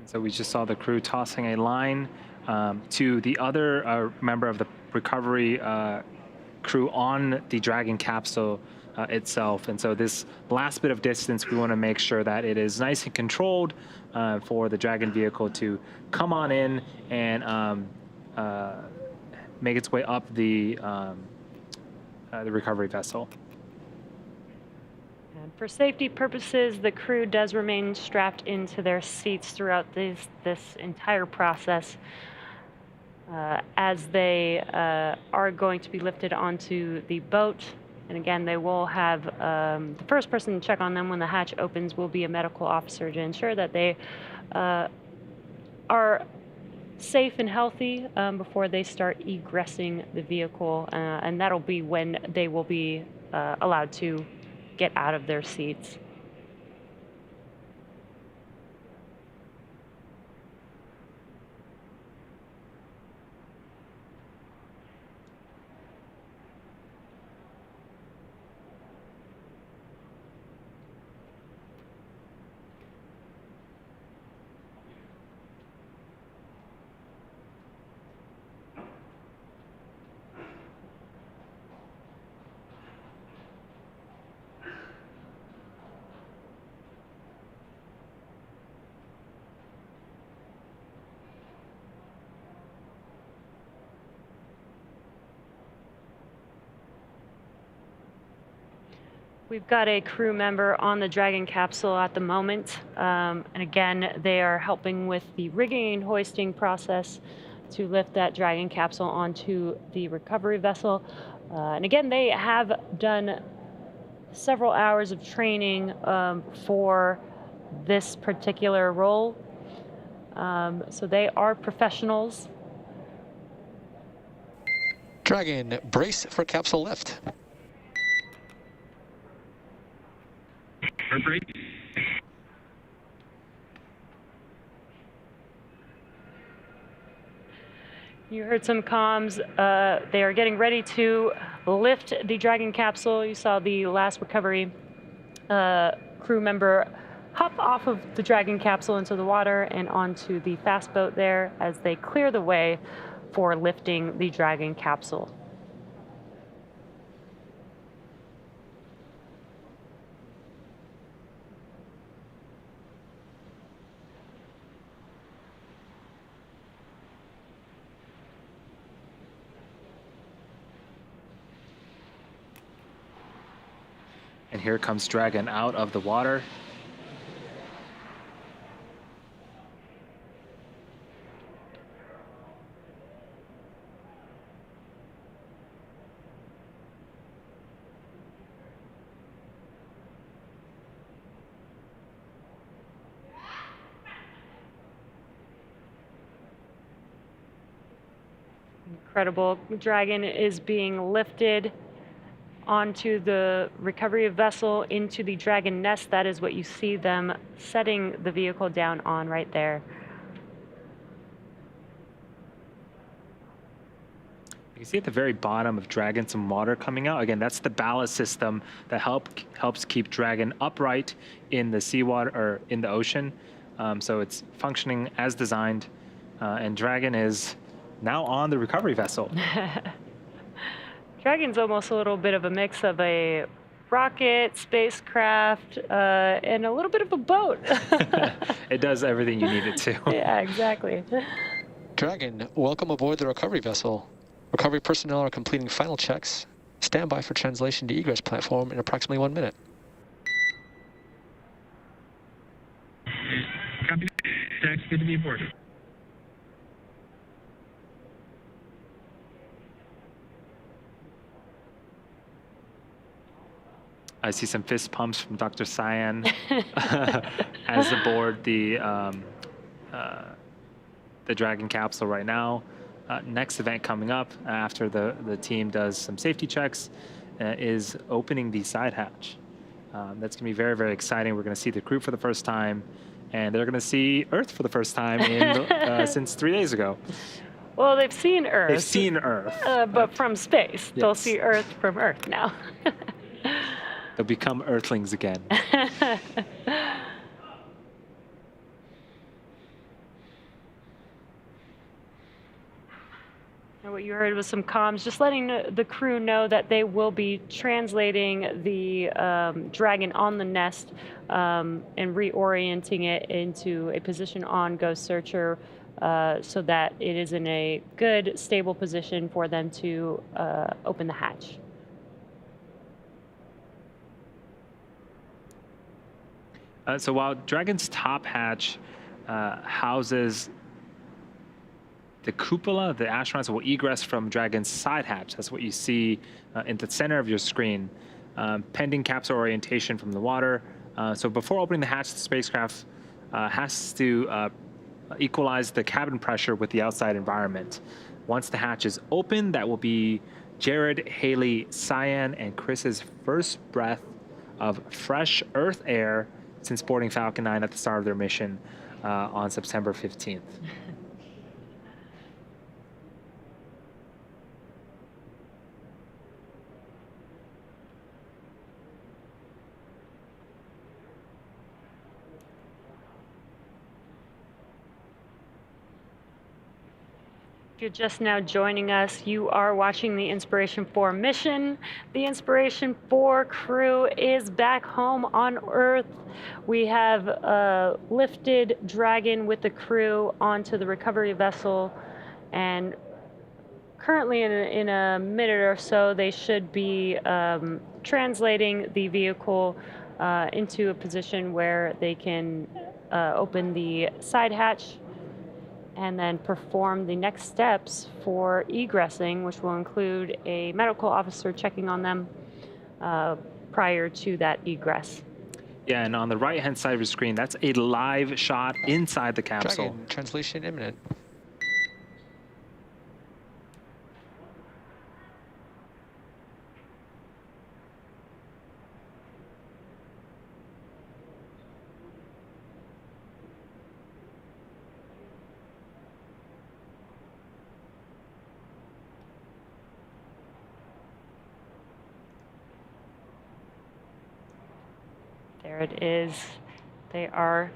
So we just saw the crew tossing a line to the other member of the recovery crew on the Dragon capsule itself. And so this last bit of distance, we want to make sure that it is nice and controlled for the Dragon vehicle to come on in and make its way up the recovery vessel. For safety purposes, the crew does remain strapped into their seats throughout this entire process. as they are going to be lifted onto the boat. And again, they will have the first person to check on them when the hatch opens will be a medical officer to ensure that they are safe and healthy before they start egressing the vehicle. And that'll be when they will be allowed to get out of their seats. We've got a crew member on the Dragon capsule at the moment. And again, they are helping with the rigging and hoisting process to lift that Dragon capsule onto the recovery vessel. And again, they have done several hours of training for this particular role. So they are professionals. Dragon, brace for capsule lift. You heard some comms. They are getting ready to lift the Dragon capsule. You saw the last recovery crew member hop off of the Dragon capsule into the water and onto the fast boat there as they clear the way for lifting the Dragon capsule. And here comes Dragon out of the water. Incredible. Dragon is being lifted onto the recovery vessel into the Dragon nest. That is what you see them setting the vehicle down on right there. You can see at the very bottom of Dragon some water coming out. Again, that's the ballast system that helps keep Dragon upright in the seawater or in the ocean. So it's functioning as designed, and Dragon is now on the recovery vessel. Dragon's almost a little bit of a mix of a rocket, spacecraft, and a little bit of a boat. It does everything you need it to. Yeah, exactly. Dragon, welcome aboard the recovery vessel. Recovery personnel are completing final checks. Stand by for translation to egress platform in approximately 1 minute. Copy. Dex, good to be aboard. I see some fist pumps from Dr. Cyan as aboard the Dragon capsule right now. Next event coming up after the team does some safety checks is opening the side hatch. That's going to be very, very exciting. We're going to see the crew for the first time, and they're going to see Earth for the first time since 3 days ago. Well, they've seen Earth. They've seen Earth. But from space. Yes. They'll see Earth from Earth now. They'll become Earthlings again. And what you heard was some comms, just letting the crew know that they will be translating the Dragon on the nest and reorienting it into a position on Ghost Searcher so that it is in a good, stable position for them to open the hatch. So while Dragon's top hatch houses the cupola. The astronauts will egress from Dragon's side hatch. That's what you see in the center of your screen, pending capsule orientation from the water. So before opening the hatch, the spacecraft has to equalize the cabin pressure with the outside environment. Once the hatch is open, that will be Jared, Haley, Cyan, and Chris's first breath of fresh Earth air since boarding Falcon 9 at the start of their mission on September 15th. If you're just now joining us, you are watching the Inspiration4 mission. The Inspiration4 crew is back home on Earth. We have lifted Dragon with the crew onto the recovery vessel, and currently in a minute or so, they should be translating the vehicle into a position where they can open the side hatch and then perform the next steps for egressing, which will include a medical officer checking on them prior to that egress. Yeah, and on the right-hand side of your screen, that's a live shot inside the capsule. Dragon, translation imminent. There it is. They are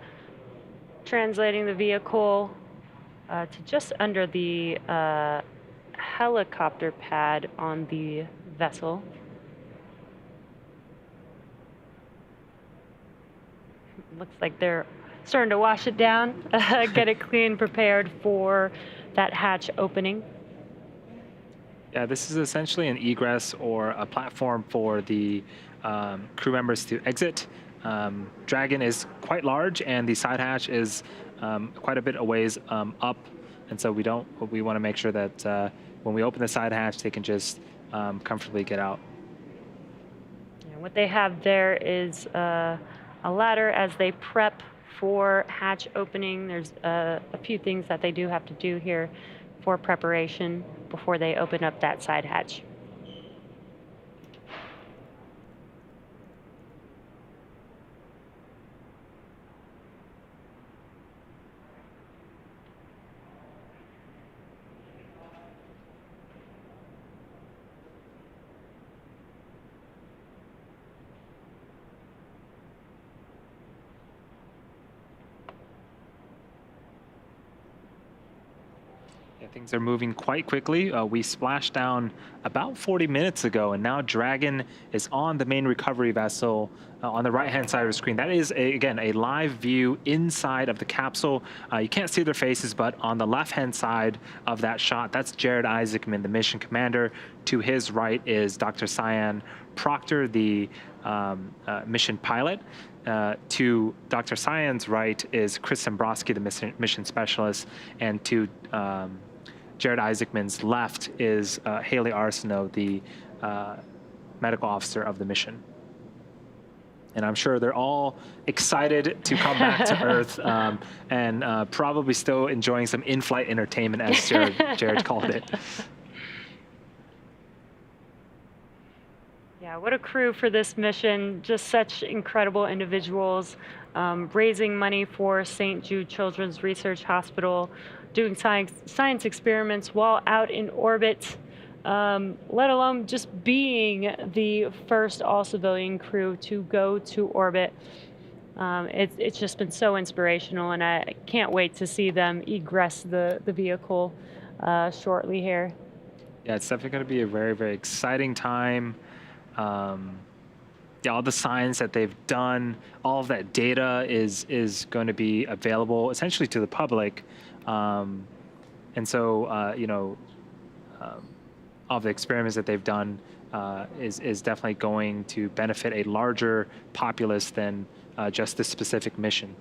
translating the vehicle to just under the helicopter pad on the vessel. Looks like they're starting to wash it down, get it clean, prepared for that hatch opening. Yeah, this is essentially an egress or a platform for the crew members to exit. Dragon is quite large, and the side hatch is quite a bit a ways up, and so we want to make sure that when we open the side hatch, they can just comfortably get out. And what they have there is a ladder as they prep for hatch opening. There's a few things that they do have to do here for preparation before they open up that side hatch. Yeah, things are moving quite quickly. We splashed down about 40 minutes ago, and now Dragon is on the main recovery vessel on the right-hand side of the screen. That is, again, a live view inside of the capsule. You can't see their faces, but on the left-hand side of that shot, that's Jared Isaacman, the mission commander. To his right is Dr. Cyan Proctor, the mission pilot. To Dr. Cyan's right is Chris Zembrowski, the mission specialist, and to Jared Isaacman's left is Haley Arsenault, the medical officer of the mission. And I'm sure they're all excited to come back to Earth and probably still enjoying some in-flight entertainment, as Jared called it. Yeah, what a crew for this mission. Just such incredible individuals, raising money for St. Jude Children's Research Hospital, doing science experiments while out in orbit, let alone just being the first all-civilian crew to go to orbit. It's just been so inspirational, and I can't wait to see them egress the vehicle shortly here. Yeah, it's definitely going to be a very, very exciting time. Yeah, all the science that they've done, all of that data is going to be available essentially to the public. And so, you know, all the experiments that they've done is definitely going to benefit a larger populace than just this specific mission.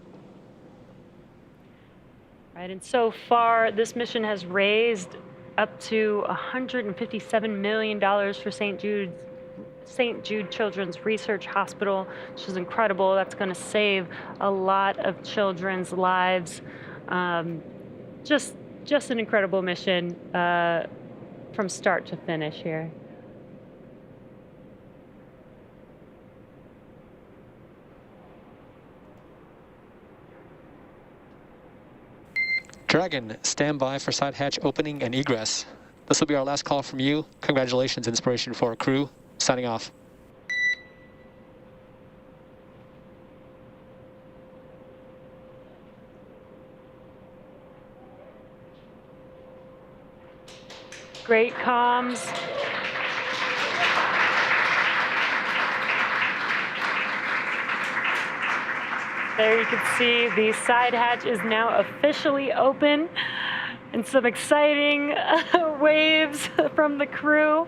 Right, and so far, this mission has raised up to $157 million for St. Jude Children's Research Hospital, which is incredible. That's going to save a lot of children's lives. Just an incredible mission from start to finish here. Dragon, stand by for side hatch opening and egress. This will be our last call from you. Congratulations, Inspiration4 crew. Signing off. Great comms. There you can see the side hatch is now officially open, and some exciting waves from the crew.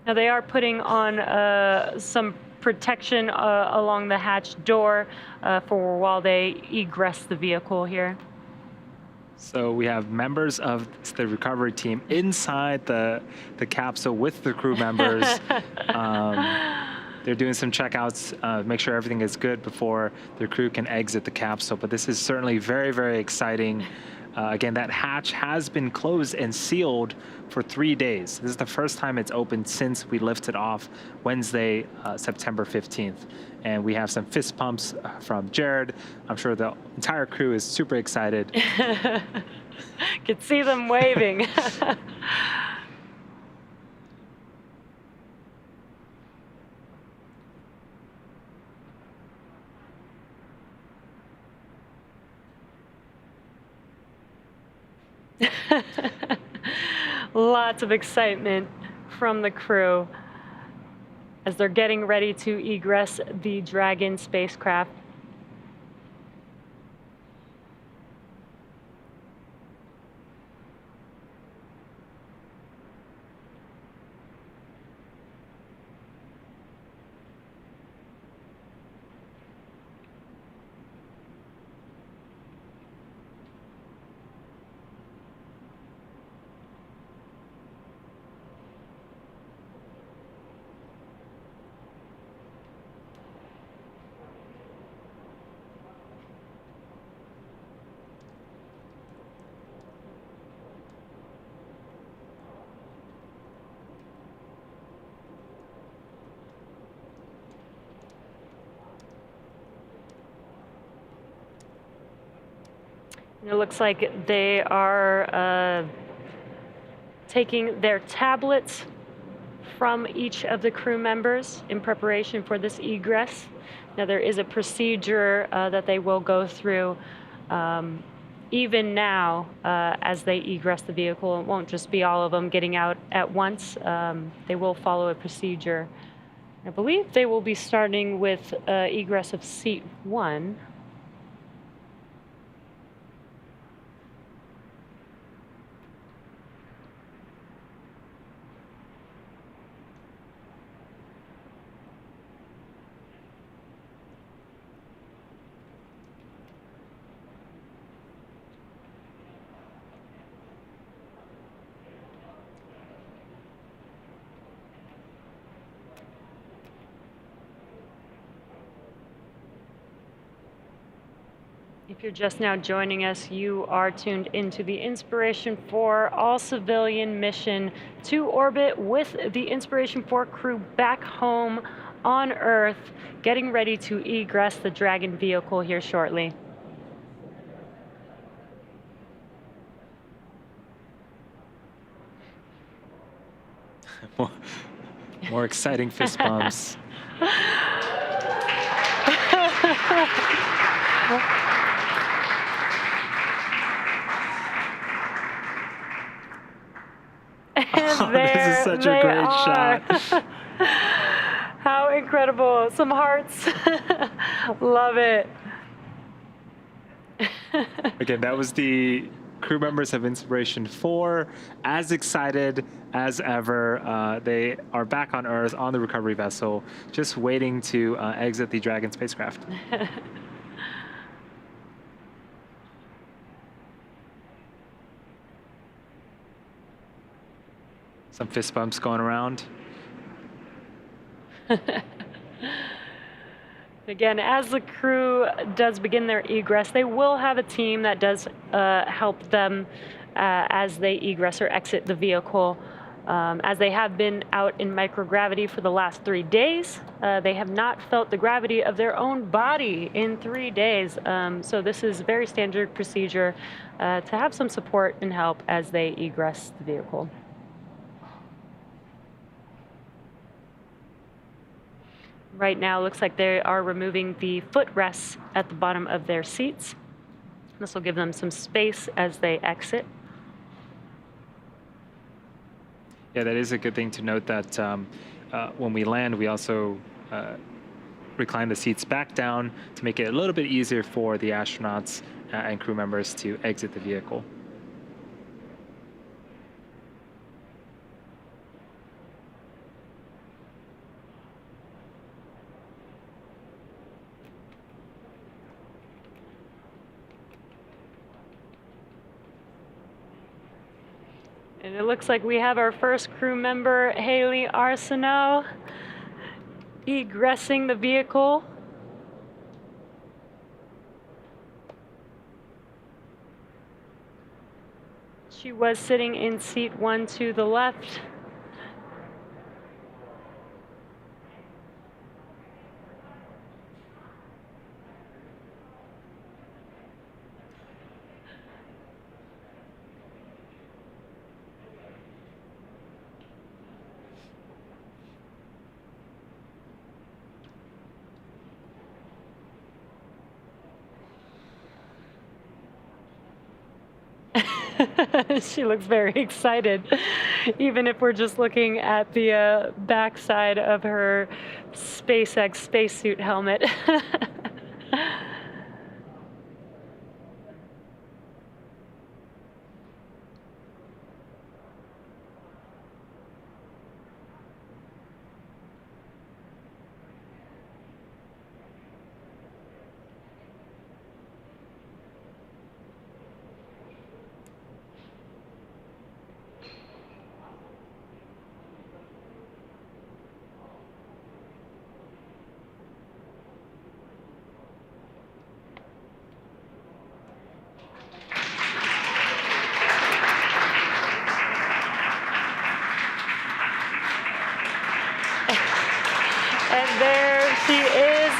Now they are putting on some protection along the hatch door for while they egress the vehicle here. So we have members of the recovery team inside the capsule with the crew members. They're doing some checkouts, make sure everything is good before the crew can exit the capsule. But this is certainly very, very exciting. Again, that hatch has been closed and sealed for 3 days. This is the first time it's opened since we lifted off Wednesday, September 15th. And we have some fist pumps from Jared. I'm sure the entire crew is super excited. Could see them waving. Lots of excitement from the crew as they're getting ready to egress the Dragon spacecraft. It looks like they are taking their tablets from each of the crew members in preparation for this egress. Now there is a procedure that they will go through even now as they egress the vehicle. It won't just be all of them getting out at once. They will follow a procedure. I believe they will be starting with egress of seat 1. If you're just now joining us, you are tuned into the Inspiration4 all-civilian mission to orbit with the Inspiration4 crew back home on Earth, getting ready to egress the Dragon vehicle here shortly. More exciting fist bumps. And this is such a great shot. How incredible. Some hearts. Love it. Again, that was the crew members of Inspiration4 as excited as ever. They are back on Earth on the recovery vessel, just waiting to exit the Dragon spacecraft. Some fist bumps going around. Again, as the crew does begin their egress, they will have a team that does help them as they egress or exit the vehicle. As they have been out in microgravity for the last 3 days, they have not felt the gravity of their own body in 3 days. So this is very standard procedure to have some support and help as they egress the vehicle. Right now, it looks like they are removing the footrests at the bottom of their seats. This will give them some space as they exit. Yeah, that is a good thing to note that when we land, we also recline the seats back down to make it a little bit easier for the astronauts and crew members to exit the vehicle. And it looks like we have our first crew member, Haley Arsenault, egressing the vehicle. She was sitting in seat 1 to the left. She looks very excited, even if we're just looking at the backside of her SpaceX spacesuit helmet. And there she is.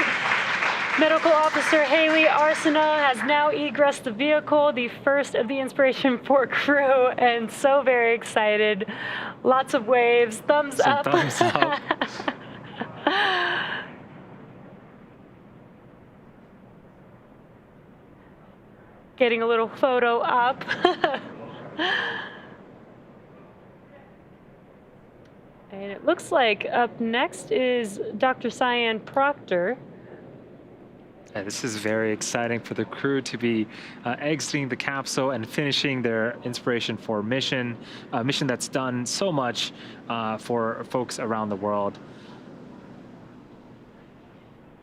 Medical Officer Haley Arsenault has now egressed the vehicle, the first of the Inspiration4 crew, and so very excited. Lots of waves, thumbs up. Thumbs up. Getting a little photo up. And it looks like up next is Dr. Cyan Proctor. Yeah, this is very exciting for the crew to be exiting the capsule and finishing their Inspiration4 mission, a mission that's done so much for folks around the world.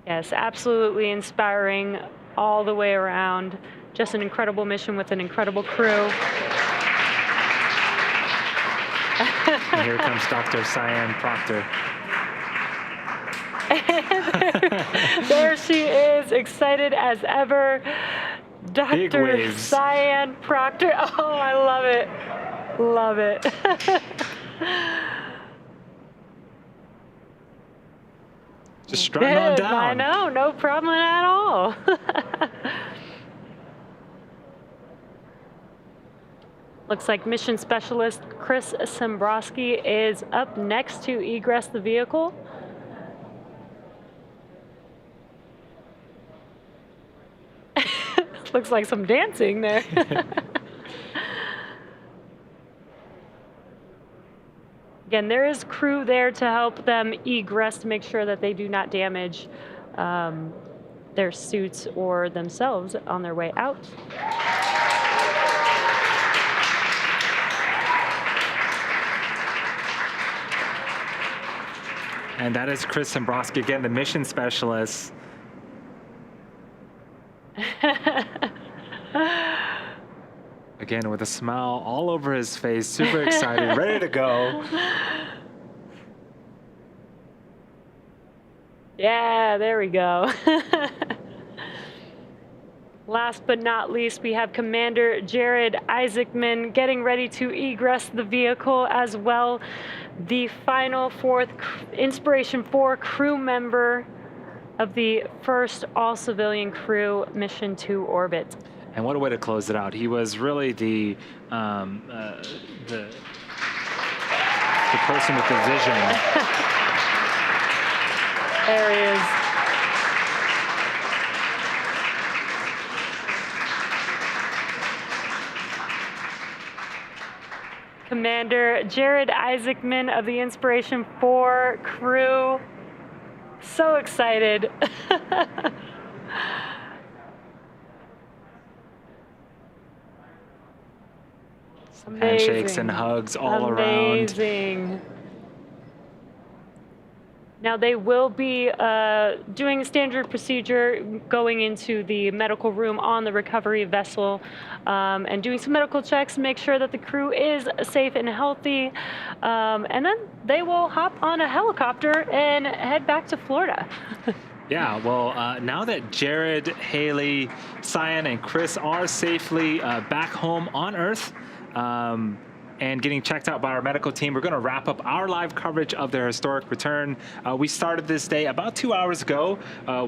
Yes, absolutely inspiring all the way around. Just an incredible mission with an incredible crew. And here comes Dr. Cyan Proctor. There she is, excited as ever. Big Dr. waves. Cyan Proctor. Oh, I love it. Love it. Just strutting on down. I know, no problem at all. Looks like mission specialist Chris Sembrowski is up next to egress the vehicle. Looks like some dancing there. Again, there is crew there to help them egress to make sure that they do not damage their suits or themselves on their way out. And that is Chris Dombrowski, again, the mission specialist. Again, with a smile all over his face, super excited, ready to go. Yeah, there we go. Last but not least, we have Commander Jared Isaacman getting ready to egress the vehicle as well. The final fourth Inspiration4 crew member of the first all-civilian crew mission to orbit. And what a way to close it out. He was really the person with the vision. There he is. Commander Jared Isaacman of the Inspiration4 crew. So excited. Some handshakes and hugs all around. Amazing. Now they will be doing a standard procedure, going into the medical room on the recovery vessel and doing some medical checks to make sure that the crew is safe and healthy. And then they will hop on a helicopter and head back to Florida. Yeah, well, now that Jared, Haley, Cyan, and Chris are safely back home on Earth, and getting checked out by our medical team, we're going to wrap up our live coverage of their historic return. We started this day about 2 hours ago.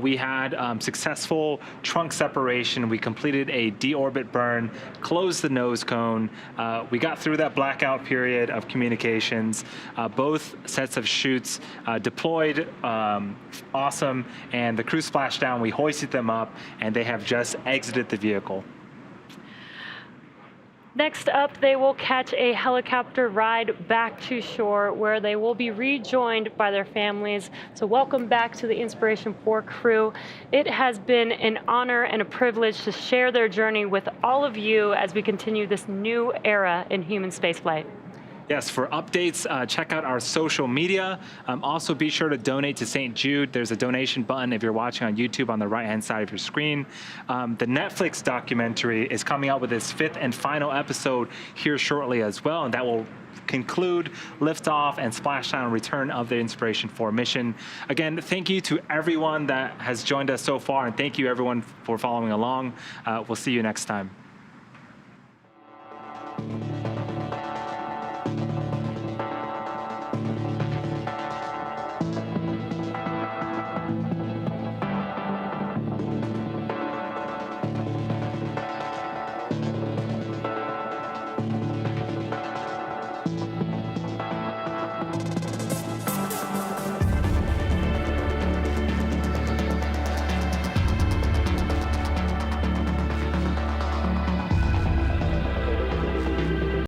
We had successful trunk separation. We completed a deorbit burn, closed the nose cone. We got through that blackout period of communications. Both sets of chutes deployed, awesome. And the crew splashdown, we hoisted them up, and they have just exited the vehicle. Next up, they will catch a helicopter ride back to shore where they will be rejoined by their families. So welcome back to the Inspiration4 crew. It has been an honor and a privilege to share their journey with all of you as we continue this new era in human spaceflight. Yes, for updates, check out our social media. Also, be sure to donate to St. Jude. There's a donation button if you're watching on YouTube on the right-hand side of your screen. The Netflix documentary is coming out with its 5th and final episode here shortly as well, and that will conclude liftoff and splashdown return of the Inspiration4 mission. Again, thank you to everyone that has joined us so far, and thank you everyone for following along. We'll see you next time.